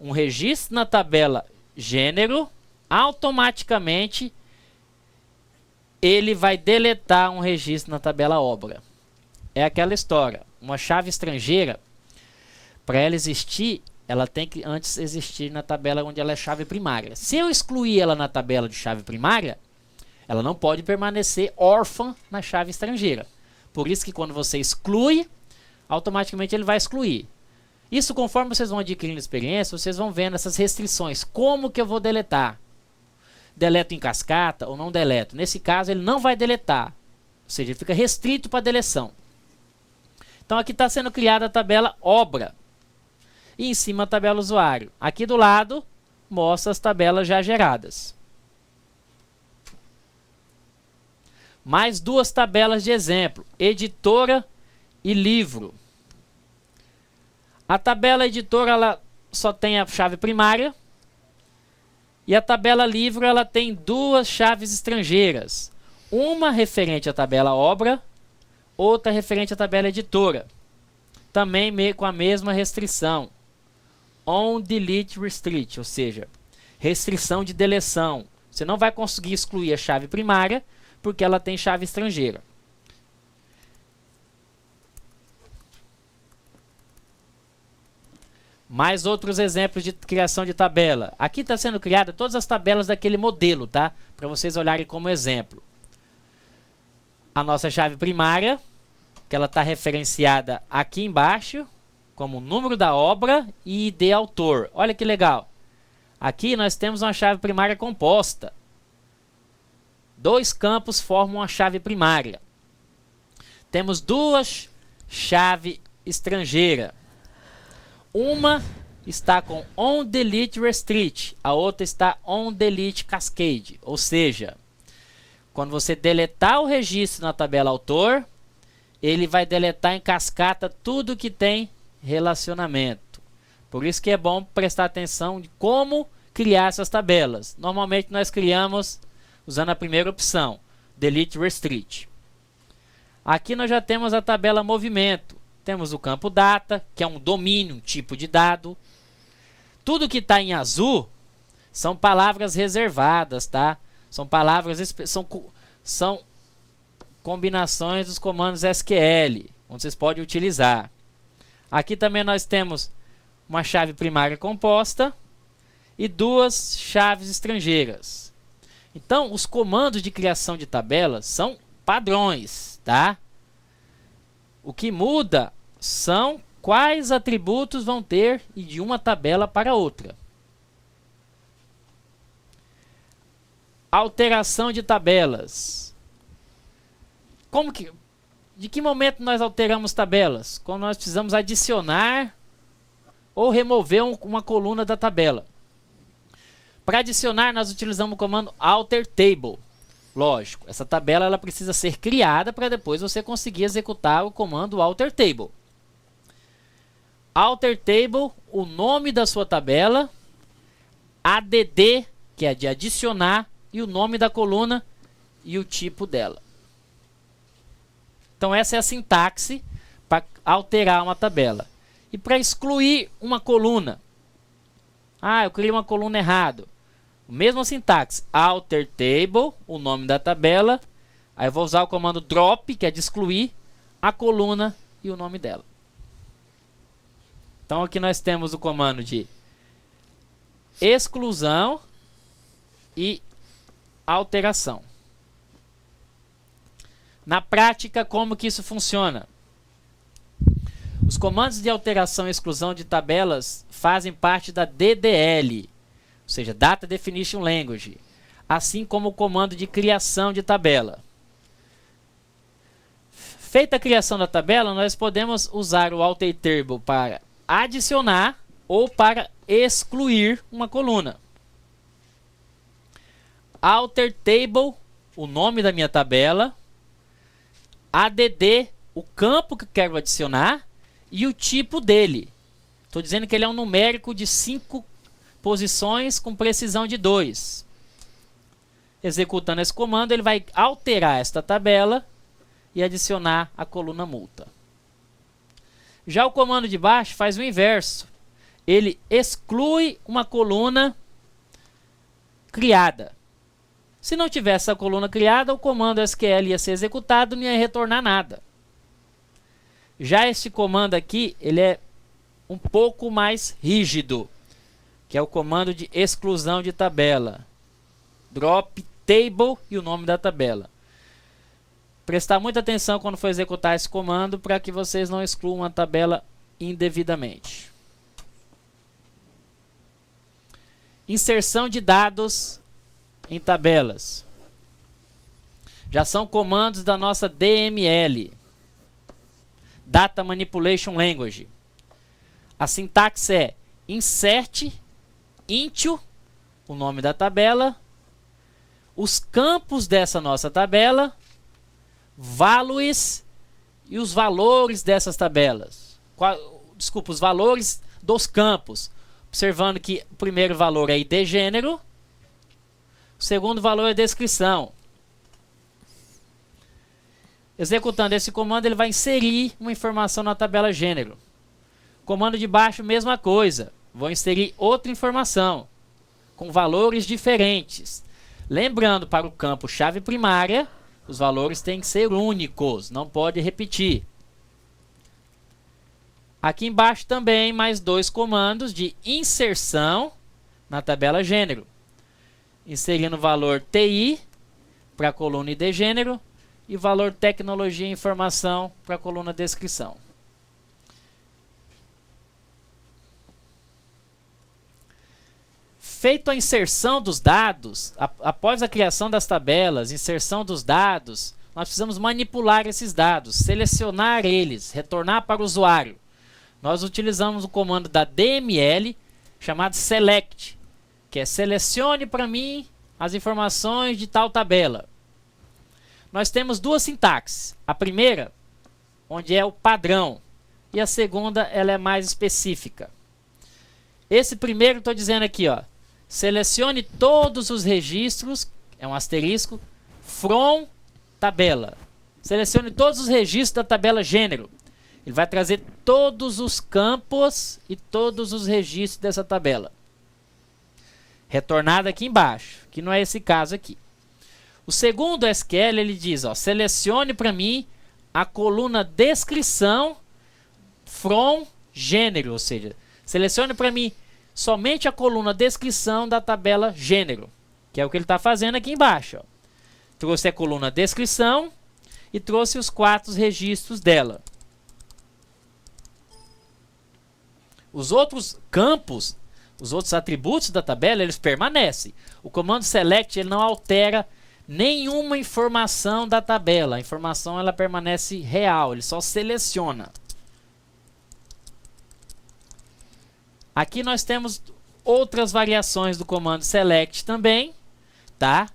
um registro na tabela gênero, automaticamente ele vai deletar um registro na tabela obra. É aquela história. Uma chave estrangeira, para ela existir, ela tem que antes existir na tabela onde ela é chave primária. Se eu excluir ela na tabela de chave primária, ela não pode permanecer órfã na chave estrangeira. Por isso que quando você exclui, automaticamente ele vai excluir. Isso conforme vocês vão adquirindo experiência, vocês vão vendo essas restrições. Como que eu vou deletar? Deleto em cascata ou não deleto? Nesse caso ele não vai deletar. Ou seja, ele fica restrito para deleção. Então aqui está sendo criada a tabela obra. E em cima a tabela usuário. Aqui do lado mostra as tabelas já geradas. Mais duas tabelas de exemplo. Editora e livro. A tabela editora ela só tem a chave primária. E a tabela livro ela tem duas chaves estrangeiras. Uma referente à tabela obra. Outra referente à tabela editora. Também com a mesma restrição. On delete restrict, ou seja, restrição de deleção. Você não vai conseguir excluir a chave primária porque ela tem chave estrangeira. Mais outros exemplos de criação de tabela. Aqui está sendo criada todas as tabelas daquele modelo, tá? Para vocês olharem como exemplo. A nossa chave primária, que ela está referenciada aqui embaixo, como número da obra e ID autor. Olha que legal. Aqui nós temos uma chave primária composta. Dois campos formam uma chave primária. Temos duas chaves estrangeiras. Uma está com on delete restrict, a outra está on delete cascade. Ou seja, Quando você deletar o registro na tabela autor, ele vai deletar em cascata tudo que tem relacionamento. Por isso que é bom prestar atenção de como criar essas tabelas. Normalmente nós criamos usando a primeira opção, Delete Restrict. Aqui nós já temos a tabela movimento. Temos o campo data, que é um domínio, um tipo de dado. Tudo que está em azul são palavras reservadas, tá? São palavras, são combinações dos comandos SQL, onde vocês podem utilizar. Aqui também nós temos uma chave primária composta e duas chaves estrangeiras. Então, os comandos de criação de tabelas são padrões, tá? O que muda são quais atributos vão ter e de uma tabela para outra. Alteração de tabelas. De que momento nós alteramos tabelas? Quando nós precisamos adicionar ou remover uma coluna da tabela. Para adicionar, nós utilizamos o comando alter table. Lógico, essa tabela ela precisa ser criada para depois você conseguir executar o comando alter table. Alter table, o nome da sua tabela, add, que é de adicionar, e o nome da coluna e o tipo dela. Então essa é a sintaxe para alterar uma tabela. E para excluir uma coluna. Eu criei uma coluna errado. Mesma sintaxe, alter table, o nome da tabela. Aí eu vou usar o comando drop, que é de excluir a coluna e o nome dela. Então aqui nós temos o comando de exclusão e alteração. Na prática, como que isso funciona? Os comandos de alteração e exclusão de tabelas fazem parte da DDL, ou seja, Data Definition Language, assim como o comando de criação de tabela. Feita a criação da tabela, nós podemos usar o alter table para adicionar ou para excluir uma coluna. Alter table, o nome da minha tabela. ADD, o campo que eu quero adicionar. E o tipo dele. Estou dizendo que ele é um numérico de 5 posições com precisão de 2. Executando esse comando, ele vai alterar esta tabela e adicionar a coluna multa. Já o comando de baixo faz o inverso. Ele exclui uma coluna criada. Se não tivesse essa coluna criada, o comando SQL ia ser executado e não ia retornar nada. Já este comando aqui, ele é um pouco mais rígido, que é o comando de exclusão de tabela. Drop table e o nome da tabela. Prestar muita atenção quando for executar esse comando para que vocês não excluam a tabela indevidamente. Inserção de dados em tabelas. Já são comandos da nossa DML, Data Manipulation Language. A sintaxe é insert into, o nome da tabela, os campos dessa nossa tabela, values e os valores dessas tabelas. Desculpa, os valores dos campos. Observando que o primeiro valor é ID gênero, o segundo valor é descrição. Executando esse comando, ele vai inserir uma informação na tabela gênero. Comando de baixo, mesma coisa. Vou inserir outra informação com valores diferentes. Lembrando, para o campo chave primária, os valores têm que ser únicos, não pode repetir. Aqui embaixo também mais 2 comandos de inserção na tabela gênero. Inserindo o valor TI para a coluna ID gênero e o valor tecnologia e informação para a coluna descrição. Feito a inserção dos dados, após a criação das tabelas, inserção dos dados, nós precisamos manipular esses dados, selecionar eles, retornar para o usuário. Nós utilizamos o comando da DML chamado select, que é selecione para mim as informações de tal tabela. nós temos duas sintaxes. A primeira, onde é o padrão, e a segunda, ela é mais específica. Esse primeiro, estou dizendo aqui, ó, selecione todos os registros, é um asterisco, from tabela. Selecione todos os registros da tabela gênero. Ele vai trazer todos os campos e todos os registros dessa tabela. Retornado aqui embaixo, que não é esse caso aqui. O segundo SQL, ele diz, ó, selecione para mim a coluna descrição from gênero, ou seja, selecione para mim somente a coluna descrição da tabela gênero, que é o que ele está fazendo aqui embaixo. Ó. Trouxe a coluna descrição e trouxe os 4 registros dela. Os outros campos, os outros atributos da tabela, eles permanecem. O comando select ele não altera nenhuma informação da tabela. A informação ela permanece real, ele só seleciona. Aqui nós temos outras variações do comando select também, tá?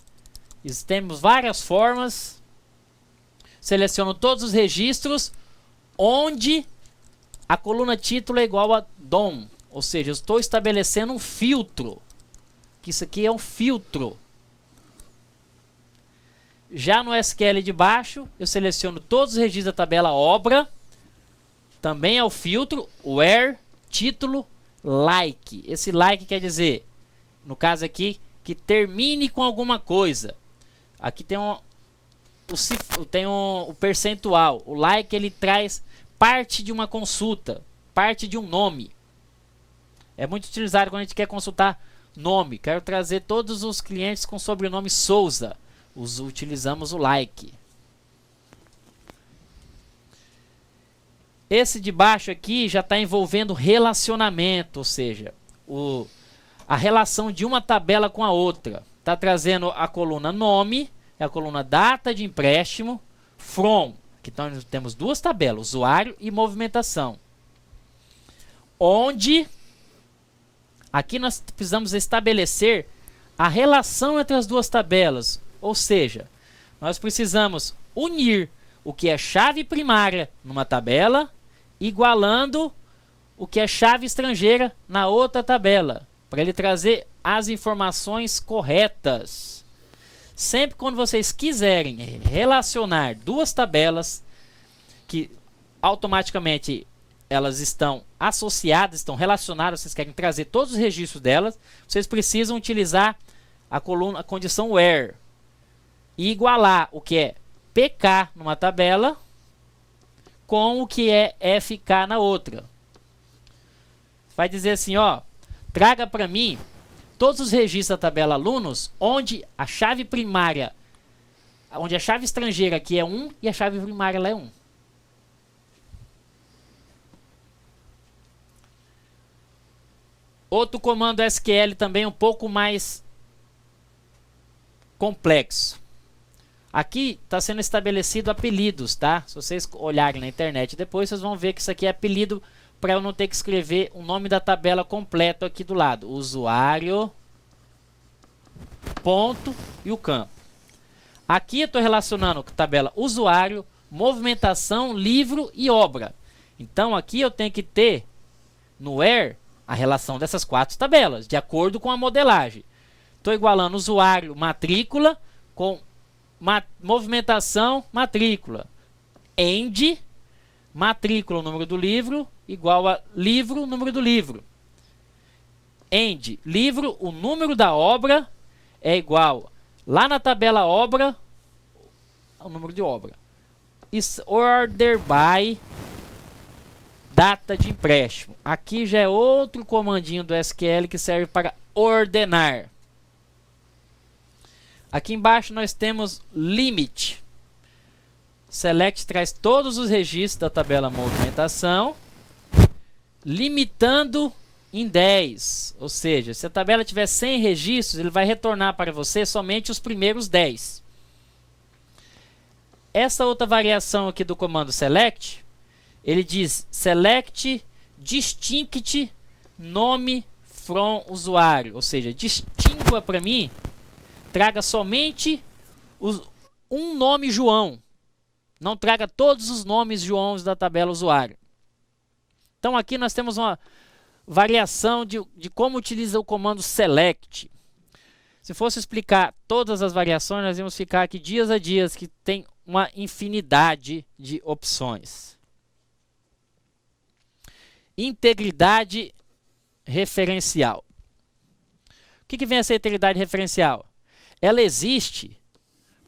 Temos várias formas. Seleciono todos os registros onde a coluna título é igual a DOM, ou seja, eu estou estabelecendo um filtro, que isso aqui é um filtro. Já no SQL de baixo, eu seleciono todos os registros da tabela obra, também é o filtro, where, título, like. Esse like quer dizer, no caso aqui, que termine com alguma coisa. Aqui tem o percentual. O like ele traz parte de uma consulta, parte de um nome. É muito utilizado quando a gente quer consultar nome. Quero trazer todos os clientes com sobrenome Souza. Utilizamos o like. Esse de baixo aqui já está envolvendo relacionamento, ou seja, a relação de uma tabela com a outra. Está trazendo a coluna nome, a coluna data de empréstimo, from. Aqui temos duas tabelas, usuário e movimentação. Onde aqui nós precisamos estabelecer a relação entre as duas tabelas. Ou seja, nós precisamos unir o que é chave primária numa tabela, igualando o que é chave estrangeira na outra tabela, para ele trazer as informações corretas. Sempre quando vocês quiserem relacionar duas tabelas, que automaticamente elas estão associadas, estão relacionadas, vocês querem trazer todos os registros delas, vocês precisam utilizar a condição where e igualar o que é PK numa tabela com o que é FK na outra. Vai dizer assim, ó, traga para mim todos os registros da tabela alunos onde a chave primária, onde a chave estrangeira aqui é 1 e a chave primária lá é 1. Outro comando SQL também um pouco mais complexo. Aqui está sendo estabelecido apelidos, tá? Se vocês olharem na internet depois, vocês vão ver que isso aqui é apelido para eu não ter que escrever o nome da tabela completo aqui do lado. Usuário, ponto e o campo. Aqui eu estou relacionando com a tabela usuário, movimentação, livro e obra. Então aqui eu tenho que ter no where a relação dessas 4 tabelas, de acordo com a modelagem. Estou igualando usuário, matrícula, com movimentação, matrícula. End, matrícula, o número do livro, igual a livro, número do livro. End, livro, o número da obra é igual, lá na tabela obra, o número de obra. Is order by, data de empréstimo. Aqui já é outro comandinho do SQL que serve para ordenar. Aqui embaixo nós temos limit. Select traz todos os registros da tabela movimentação, limitando em 10. Ou seja, se a tabela tiver 100 registros, ele vai retornar para você somente os primeiros 10. Essa outra variação aqui do comando select, ele diz select distinct nome from usuário. Ou seja, distingua para mim, traga somente um nome João. Não traga todos os nomes Joãos da tabela usuário. Então aqui nós temos uma variação de como utiliza o comando select. Se fosse explicar todas as variações, nós íamos ficar aqui dias a dias, que tem uma infinidade de opções. Integridade referencial. O que vem a ser integridade referencial? Ela existe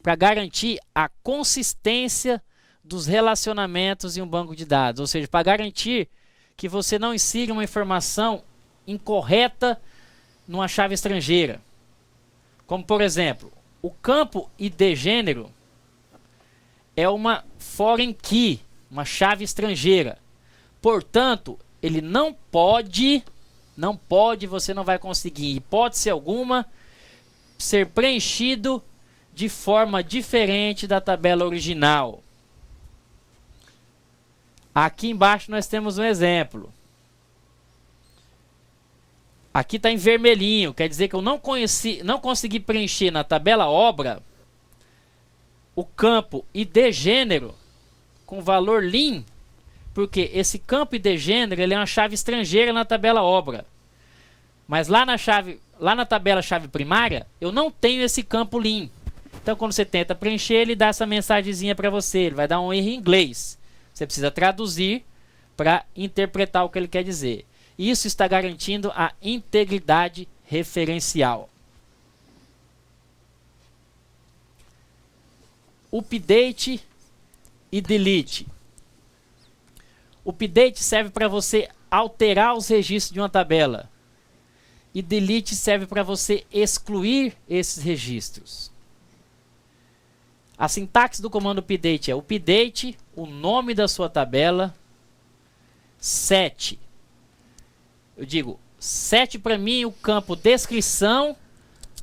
para garantir a consistência dos relacionamentos em um banco de dados, ou seja, para garantir que você não insira uma informação incorreta numa chave estrangeira. Como, por exemplo, o campo ID gênero é uma foreign key, uma chave estrangeira. Portanto, ele não pode, você não vai conseguir, em hipótese alguma, ser preenchido de forma diferente da tabela original. Aqui embaixo nós temos um exemplo. Aqui está em vermelhinho, quer dizer que eu não consegui preencher na tabela obra o campo ID gênero com valor lim, porque esse campo ID gênero ele é uma chave estrangeira na tabela obra. Mas lá na tabela chave primária, eu não tenho esse campo lim. Então, quando você tenta preencher, ele dá essa mensagenzinha para você. Ele vai dar um erro em inglês. Você precisa traduzir para interpretar o que ele quer dizer. Isso está garantindo a integridade referencial. Update e delete. Update serve para você alterar os registros de uma tabela. E delete serve para você excluir esses registros. A sintaxe do comando update é update, o nome da sua tabela, set. Eu digo, set para mim o campo descrição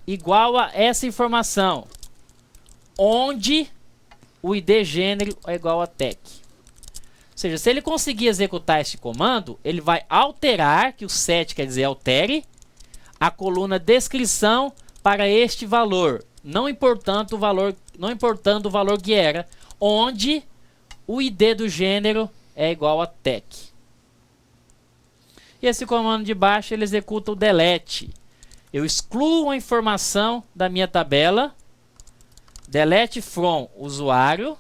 igual a essa informação, onde o ID gênero é igual a tech. Ou seja, se ele conseguir executar este comando, ele vai alterar, que o set quer dizer altere, a coluna descrição para este valor, não importando o valor que era, onde o ID do gênero é igual a tech. E esse comando de baixo ele executa o delete. Eu excluo a informação da minha tabela, delete from usuário,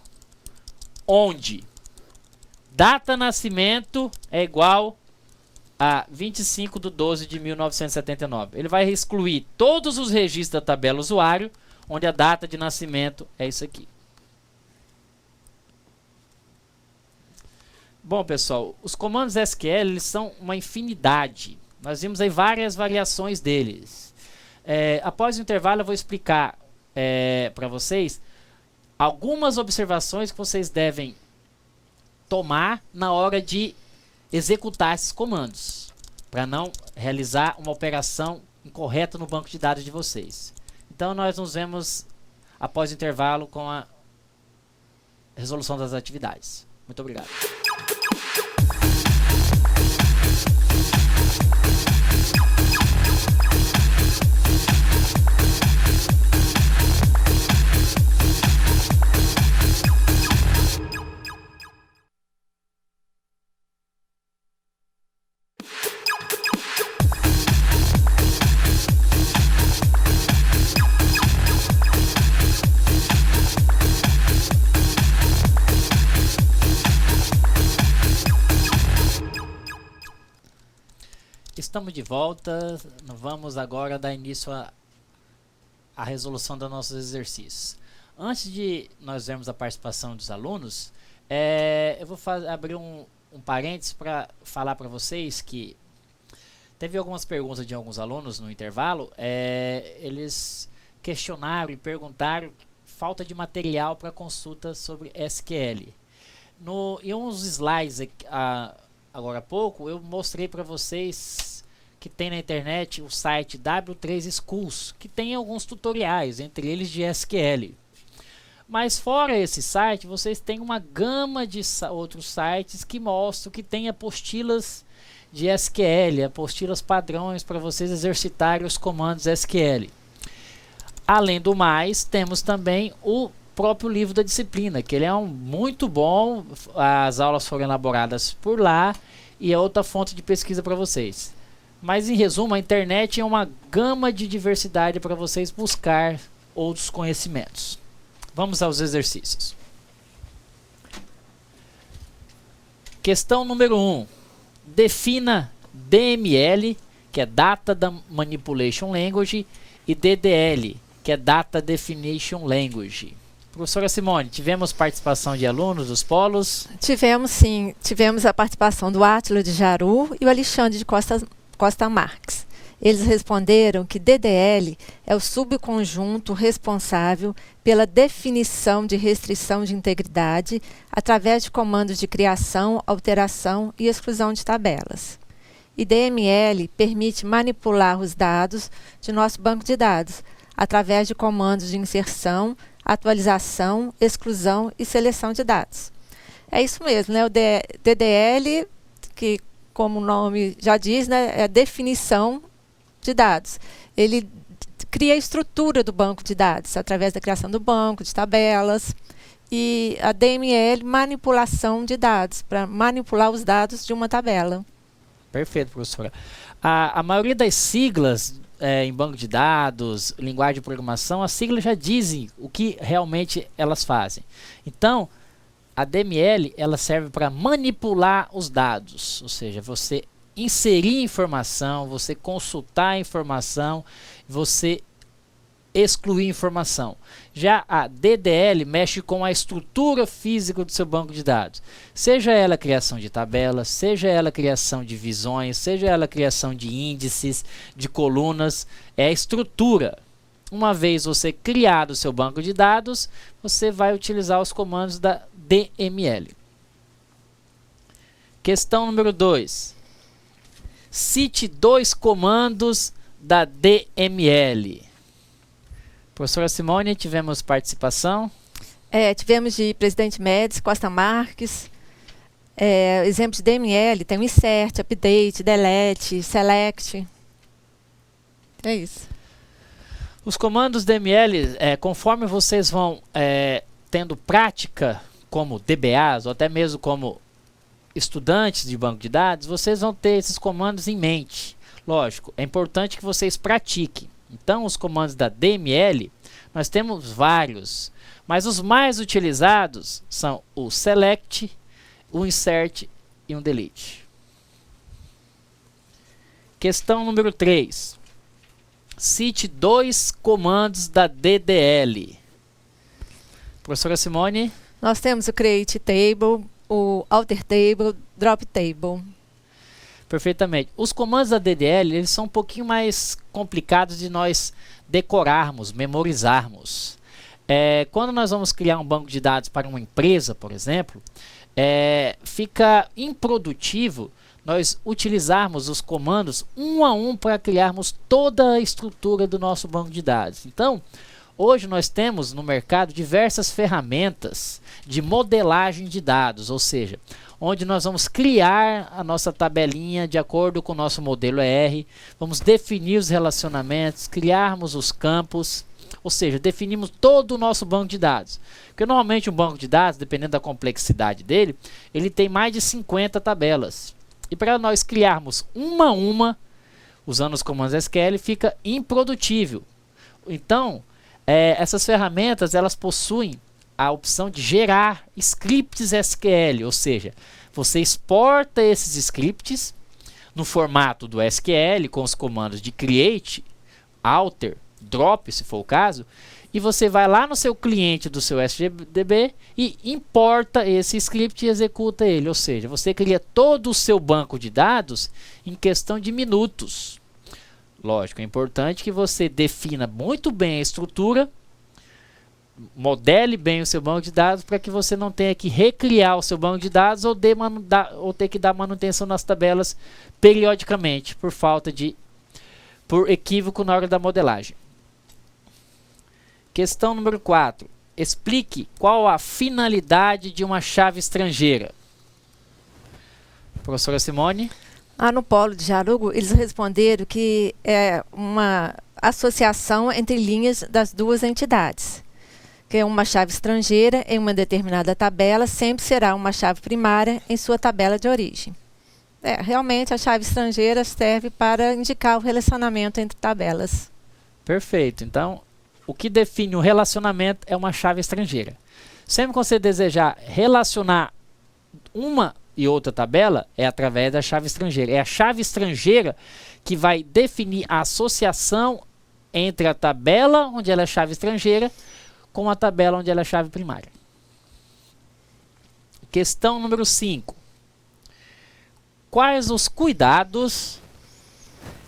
onde data nascimento é igual a 25/12/1979. Ele vai excluir todos os registros da tabela usuário, onde a data de nascimento é isso aqui. Bom, pessoal, os comandos SQL eles são uma infinidade. Nós vimos aí várias variações deles. Após o intervalo eu vou explicar para vocês algumas observações que vocês devem tomar na hora de executar esses comandos, para não realizar uma operação incorreta no banco de dados de vocês. Então nós nos vemos após o intervalo com a resolução das atividades. Muito obrigado. Estamos de volta, vamos agora dar início à resolução dos nossos exercícios. Antes de nós vermos a participação dos alunos, eu vou abrir um parênteses para falar para vocês que teve algumas perguntas de alguns alunos no intervalo. Eles questionaram e perguntaram falta de material para consulta sobre SQL. Em uns slides agora há pouco, eu mostrei para vocês que tem na internet o site W3 Schools, que tem alguns tutoriais, entre eles de SQL. Mas fora esse site, vocês têm uma gama de outros sites que mostram que tem apostilas de SQL, apostilas padrões para vocês exercitarem os comandos SQL. Além do mais, temos também o próprio livro da disciplina, que ele é muito bom, as aulas foram elaboradas por lá e é outra fonte de pesquisa para vocês. Mas em resumo, a internet é uma gama de diversidade para vocês buscar outros conhecimentos. Vamos aos exercícios. Questão número 1. Defina DML, que é Data Manipulation Language, e DDL, que é Data Definition Language. Professora Simone, tivemos participação de alunos dos polos? Tivemos sim, tivemos a participação do Átila de Jaru e o Alexandre de Costa Marques. Eles responderam que DDL é o subconjunto responsável pela definição de restrição de integridade através de comandos de criação, alteração e exclusão de tabelas. E DML permite manipular os dados de nosso banco de dados através de comandos de inserção, atualização, exclusão e seleção de dados. É isso mesmo, né? O DDL, que como o nome já diz, né, é a definição de dados. Ele cria a estrutura do banco de dados através da criação do banco, de tabelas, e a DML, manipulação de dados, para manipular os dados de uma tabela. Perfeito, professora. A maioria das siglas em banco de dados, linguagem de programação, as siglas já dizem o que realmente elas fazem. Então, a DML ela serve para manipular os dados, ou seja, você inserir informação, você consultar informação, você excluir informação. Já a DDL mexe com a estrutura física do seu banco de dados. Seja ela a criação de tabelas, seja ela a criação de visões, seja ela a criação de índices, de colunas, é a estrutura. Uma vez você criado o seu banco de dados, você vai utilizar os comandos da DML. Questão número 2. Cite 2 comandos da DML. Professora Simone, tivemos participação? Tivemos de Presidente Médici, Costa Marques. Exemplo de DML, tem o insert, update, delete, select. É isso. Os comandos DML, conforme vocês vão tendo prática como DBAs, ou até mesmo como estudantes de banco de dados, vocês vão ter esses comandos em mente. Lógico, é importante que vocês pratiquem. Então, os comandos da DML, nós temos vários, mas os mais utilizados são o select, o insert e o delete. Questão número 3. Cite 2 comandos da DDL. Professora Simone? Nós temos o create table, o alter table, drop table. Perfeitamente. Os comandos da DDL eles são um pouquinho mais complicados de nós decorarmos, memorizarmos. Quando nós vamos criar um banco de dados para uma empresa, por exemplo, fica improdutivo nós utilizarmos os comandos um a um para criarmos toda a estrutura do nosso banco de dados. Então, hoje nós temos no mercado diversas ferramentas de modelagem de dados, ou seja, onde nós vamos criar a nossa tabelinha de acordo com o nosso modelo R, vamos definir os relacionamentos, criarmos os campos, ou seja, definimos todo o nosso banco de dados. Porque normalmente um banco de dados, dependendo da complexidade dele, ele tem mais de 50 tabelas. E para nós criarmos uma a uma, usando os comandos SQL, fica improdutível. Então, essas ferramentas elas possuem a opção de gerar scripts SQL, ou seja, você exporta esses scripts no formato do SQL com os comandos de create, alter, drop, se for o caso, e você vai lá no seu cliente do seu SGDB e importa esse script e executa ele, ou seja, você cria todo o seu banco de dados em questão de minutos. Lógico, é importante que você defina muito bem a estrutura, modele bem o seu banco de dados para que você não tenha que recriar o seu banco de dados ou ter que dar manutenção nas tabelas periodicamente por equívoco na hora da modelagem. Questão número 4. Explique qual a finalidade de uma chave estrangeira. Professora Simone? No polo de Jarugo, eles responderam que é uma associação entre linhas das duas entidades. que é uma chave estrangeira em uma determinada tabela, sempre será uma chave primária em sua tabela de origem. Realmente a chave estrangeira serve para indicar o relacionamento entre tabelas. Perfeito. Então, o que define o relacionamento é uma chave estrangeira. Sempre que você desejar relacionar uma e outra tabela, é através da chave estrangeira. É a chave estrangeira que vai definir a associação entre a tabela onde ela é chave estrangeira com a tabela onde ela é chave primária. Questão número 5. Quais os cuidados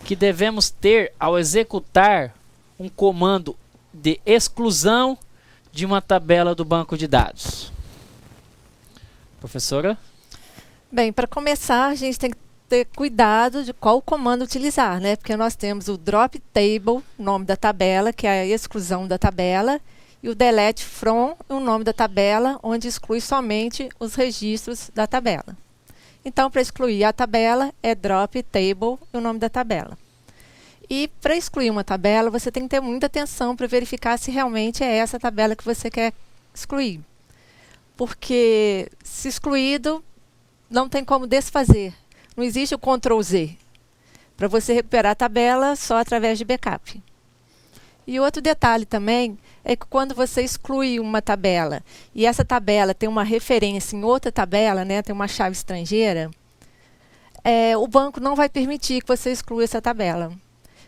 que devemos ter ao executar um comando de exclusão de uma tabela do banco de dados? Professora? Bem, para começar, a gente tem que ter cuidado de qual comando utilizar, né? Porque nós temos o drop table, nome da tabela, que é a exclusão da tabela, e o delete from, o nome da tabela, onde exclui somente os registros da tabela. Então, para excluir a tabela, é drop table e o nome da tabela. E para excluir uma tabela, você tem que ter muita atenção para verificar se realmente é essa tabela que você quer excluir. Porque, se excluído, não tem como desfazer. Não existe o Ctrl Z. Para você recuperar a tabela, só através de backup. E outro detalhe também é que quando você exclui uma tabela e essa tabela tem uma referência em outra tabela, né, tem uma chave estrangeira, o banco não vai permitir que você exclua essa tabela.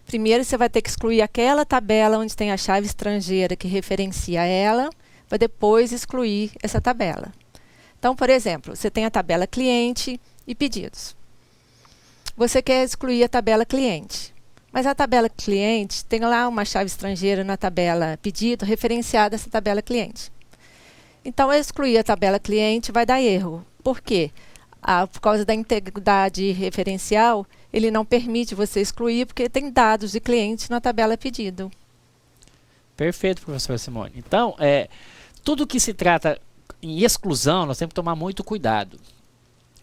Primeiro você vai ter que excluir aquela tabela onde tem a chave estrangeira que referencia ela, para depois excluir essa tabela. Então, por exemplo, você tem a tabela cliente e pedidos. Você quer excluir a tabela cliente. Mas a tabela cliente tem lá uma chave estrangeira na tabela pedido referenciada a essa tabela cliente. Então, ao excluir a tabela cliente vai dar erro. Por quê? Por causa da integridade referencial, ele não permite você excluir porque tem dados de cliente na tabela pedido. Perfeito, professora Simone. Então, tudo que se trata em exclusão, nós temos que tomar muito cuidado.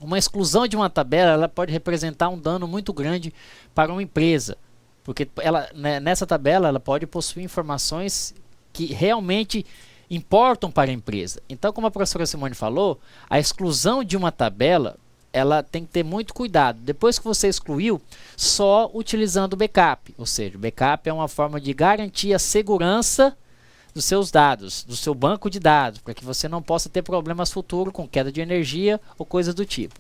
Uma exclusão de uma tabela ela pode representar um dano muito grande para uma empresa. Porque nessa tabela ela pode possuir informações que realmente importam para a empresa. Então, como a professora Simone falou, a exclusão de uma tabela ela tem que ter muito cuidado. Depois que você excluiu, só utilizando o backup. Ou seja, o backup é uma forma de garantir a segurança dos seus dados, do seu banco de dados, para que você não possa ter problemas futuros com queda de energia ou coisa do tipo.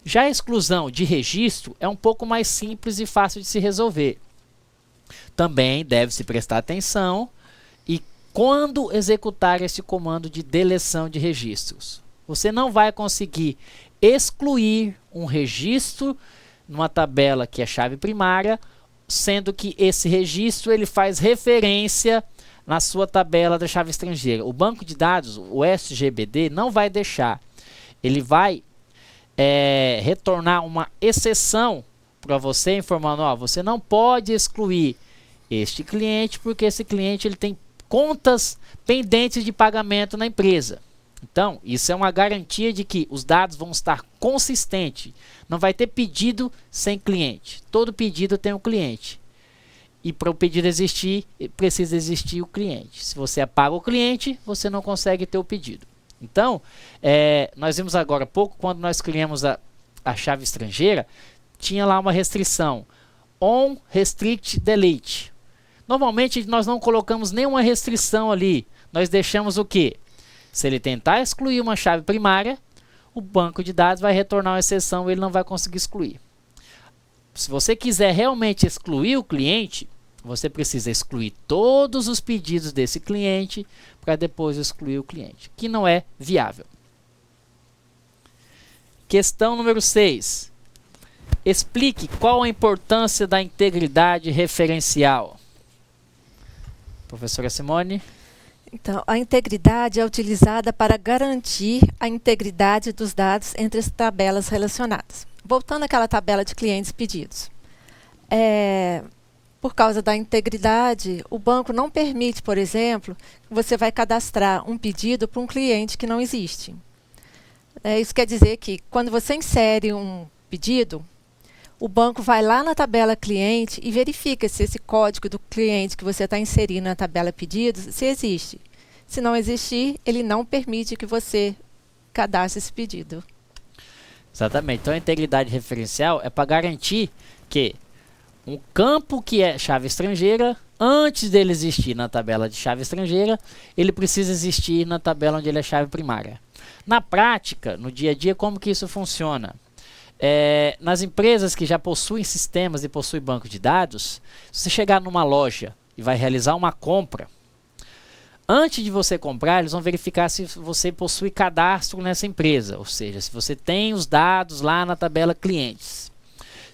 Já a exclusão de registro é um pouco mais simples e fácil de se resolver. Também deve-se prestar atenção e quando executar esse comando de deleção de registros. Você não vai conseguir excluir um registro numa tabela que é chave primária, sendo que esse registro ele faz referência na sua tabela da chave estrangeira. O banco de dados, o SGBD, não vai deixar. Ele vai retornar uma exceção para você, informando, você não pode excluir este cliente, porque esse cliente ele tem contas pendentes de pagamento na empresa. Então, isso é uma garantia de que os dados vão estar consistentes. Não vai ter pedido sem cliente. Todo pedido tem um cliente. E para o pedido existir, precisa existir o cliente. Se você apaga o cliente, você não consegue ter o pedido. Então, nós vimos agora há pouco, quando nós criamos a chave estrangeira, tinha lá uma restrição. On, restrict, delete. Normalmente, nós não colocamos nenhuma restrição ali. Nós deixamos o quê? Se ele tentar excluir uma chave primária, o banco de dados vai retornar uma exceção e ele não vai conseguir excluir. Se você quiser realmente excluir o cliente, você precisa excluir todos os pedidos desse cliente para depois excluir o cliente, que não é viável. Questão número 6. Explique qual a importância da integridade referencial. Professora Simone. Então, a integridade é utilizada para garantir a integridade dos dados entre as tabelas relacionadas. Voltando àquela tabela de clientes e pedidos. Por causa da integridade, o banco não permite, por exemplo, que você vai cadastrar um pedido para um cliente que não existe. Isso quer dizer que, quando você insere um pedido, o banco vai lá na tabela cliente e verifica se esse código do cliente que você está inserindo na tabela pedidos, se existe. Se não existir, ele não permite que você cadastre esse pedido. Exatamente. Então a integridade referencial é para garantir que um campo que é chave estrangeira, antes dele existir na tabela de chave estrangeira, ele precisa existir na tabela onde ele é chave primária. Na prática, no dia a dia, como que isso funciona? Nas empresas que já possuem sistemas e possuem banco de dados, se você chegar numa loja e vai realizar uma compra, antes de você comprar, eles vão verificar se você possui cadastro nessa empresa, ou seja, se você tem os dados lá na tabela clientes.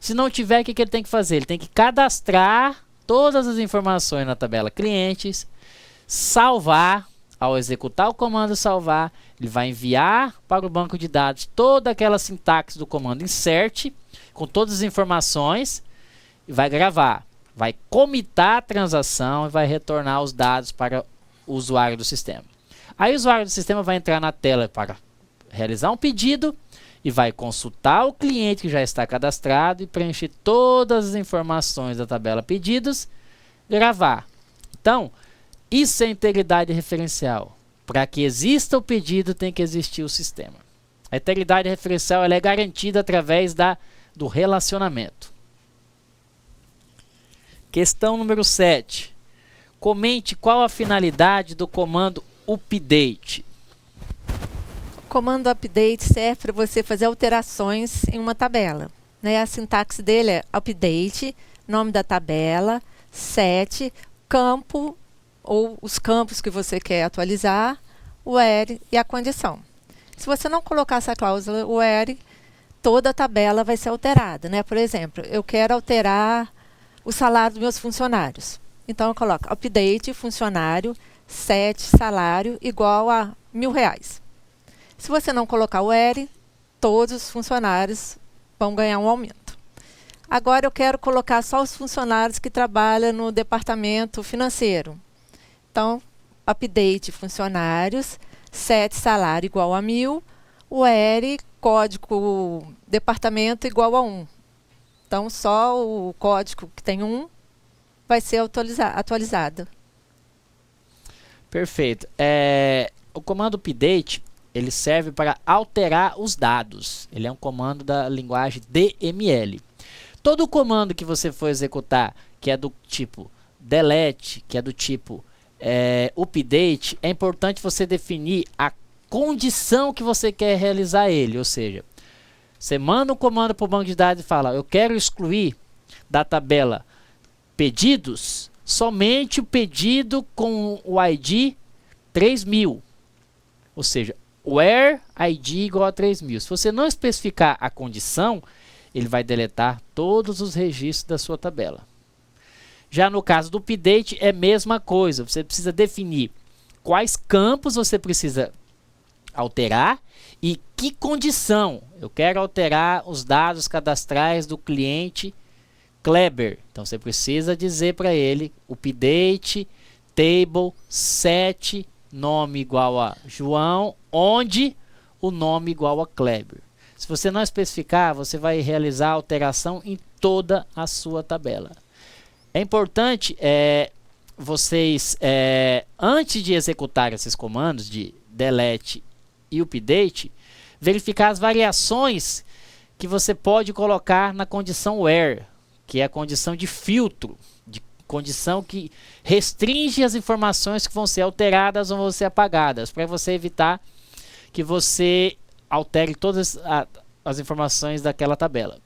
Se não tiver, o que ele tem que fazer? Ele tem que cadastrar todas as informações na tabela clientes, salvar. Ao executar o comando salvar, ele vai enviar para o banco de dados toda aquela sintaxe do comando insert, com todas as informações, e vai gravar. Vai comitar a transação e vai retornar os dados para o usuário do sistema. Aí o usuário do sistema vai entrar na tela para realizar um pedido e vai consultar o cliente que já está cadastrado e preencher todas as informações da tabela pedidos, gravar. Então, isso é integridade referencial. Para que exista o pedido, tem que existir o sistema. A integridade referencial ela é garantida através do relacionamento. Questão número 7. Comente qual a finalidade do comando update. O comando update serve para você fazer alterações em uma tabela, né? A sintaxe dele é update, nome da tabela, set, campo ou os campos que você quer atualizar, where e a condição. Se você não colocar essa cláusula where, toda a tabela vai ser alterada, né? Por exemplo, eu quero alterar o salário dos meus funcionários. Então eu coloco update funcionário set salário igual a R$1.000. Se você não colocar where, todos os funcionários vão ganhar um aumento. Agora eu quero colocar só os funcionários que trabalham no departamento financeiro. Então, update funcionários, set salário igual a 1.000, where código departamento igual a 1. Então, só o código que tem 1 vai ser atualizado. Perfeito. O comando update ele serve para alterar os dados. Ele é um comando da linguagem DML. Todo comando que você for executar, que é do tipo delete, que é do tipo update, é importante você definir a condição que você quer realizar ele. Ou seja, você manda um comando para o banco de dados e fala: eu quero excluir da tabela pedidos somente o pedido com o ID 3.000. Ou seja, where ID igual a 3.000. Se você não especificar a condição, ele vai deletar todos os registros da sua tabela. Já no caso do update é a mesma coisa. Você precisa definir quais campos você precisa alterar e que condição. Eu quero alterar os dados cadastrais do cliente Kleber. Então você precisa dizer para ele update table set nome igual a João, onde o nome igual a Kleber. Se você não especificar, você vai realizar alteração em toda a sua tabela. É importante vocês, antes de executar esses comandos de delete e update, verificar as variações que você pode colocar na condição where, que é a condição de filtro, de condição que restringe as informações que vão ser alteradas ou vão ser apagadas, para você evitar que você altere todas as informações daquela tabela.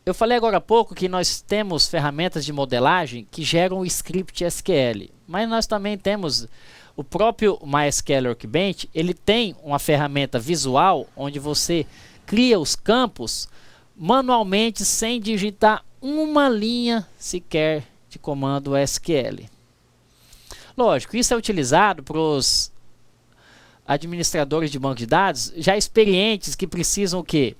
Eu falei agora há pouco que nós temos ferramentas de modelagem que geram o script SQL, mas nós também temos o próprio MySQL Workbench. Ele tem uma ferramenta visual onde você cria os campos manualmente sem digitar uma linha sequer de comando SQL. Lógico, isso é utilizado para os administradores de banco de dados já experientes que precisam o quê?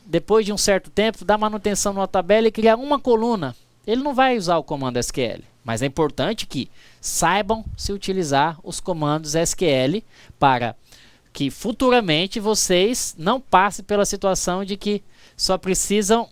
Depois de um certo tempo, dar manutenção numa tabela e criar uma coluna. Ele não vai usar o comando SQL, mas é importante que saibam se utilizar os comandos SQL para que futuramente vocês não passem pela situação de que só precisam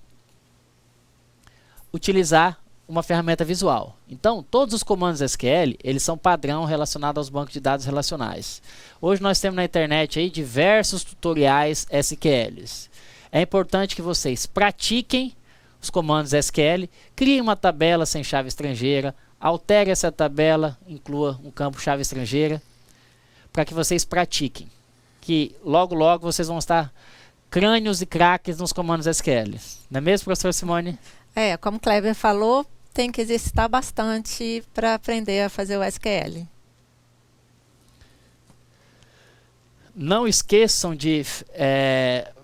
utilizar uma ferramenta visual. Então, todos os comandos SQL, eles são padrão relacionado aos bancos de dados relacionais. Hoje nós temos na internet aí diversos tutoriais SQLs. É importante que vocês pratiquem os comandos SQL, criem uma tabela sem chave estrangeira, altere essa tabela, inclua um campo chave estrangeira, para que vocês pratiquem. Que logo vocês vão estar crânios e craques nos comandos SQL. Não é mesmo, professor Simone? Como o Kleber falou, tem que exercitar bastante para aprender a fazer o SQL. Não esqueçam de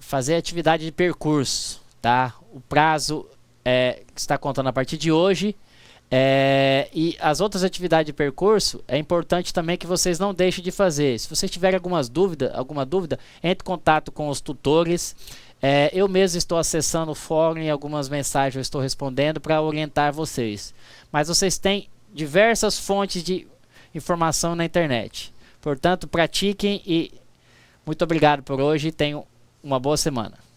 fazer atividade de percurso, tá? O prazo está contando a partir de hoje. E as outras atividades de percurso, é importante também que vocês não deixem de fazer. Se vocês tiverem alguma dúvida, entre em contato com os tutores. Eu mesmo estou acessando o fórum e algumas mensagens eu estou respondendo para orientar vocês. Mas vocês têm diversas fontes de informação na internet. Portanto, pratiquem e muito obrigado por hoje e tenham uma boa semana.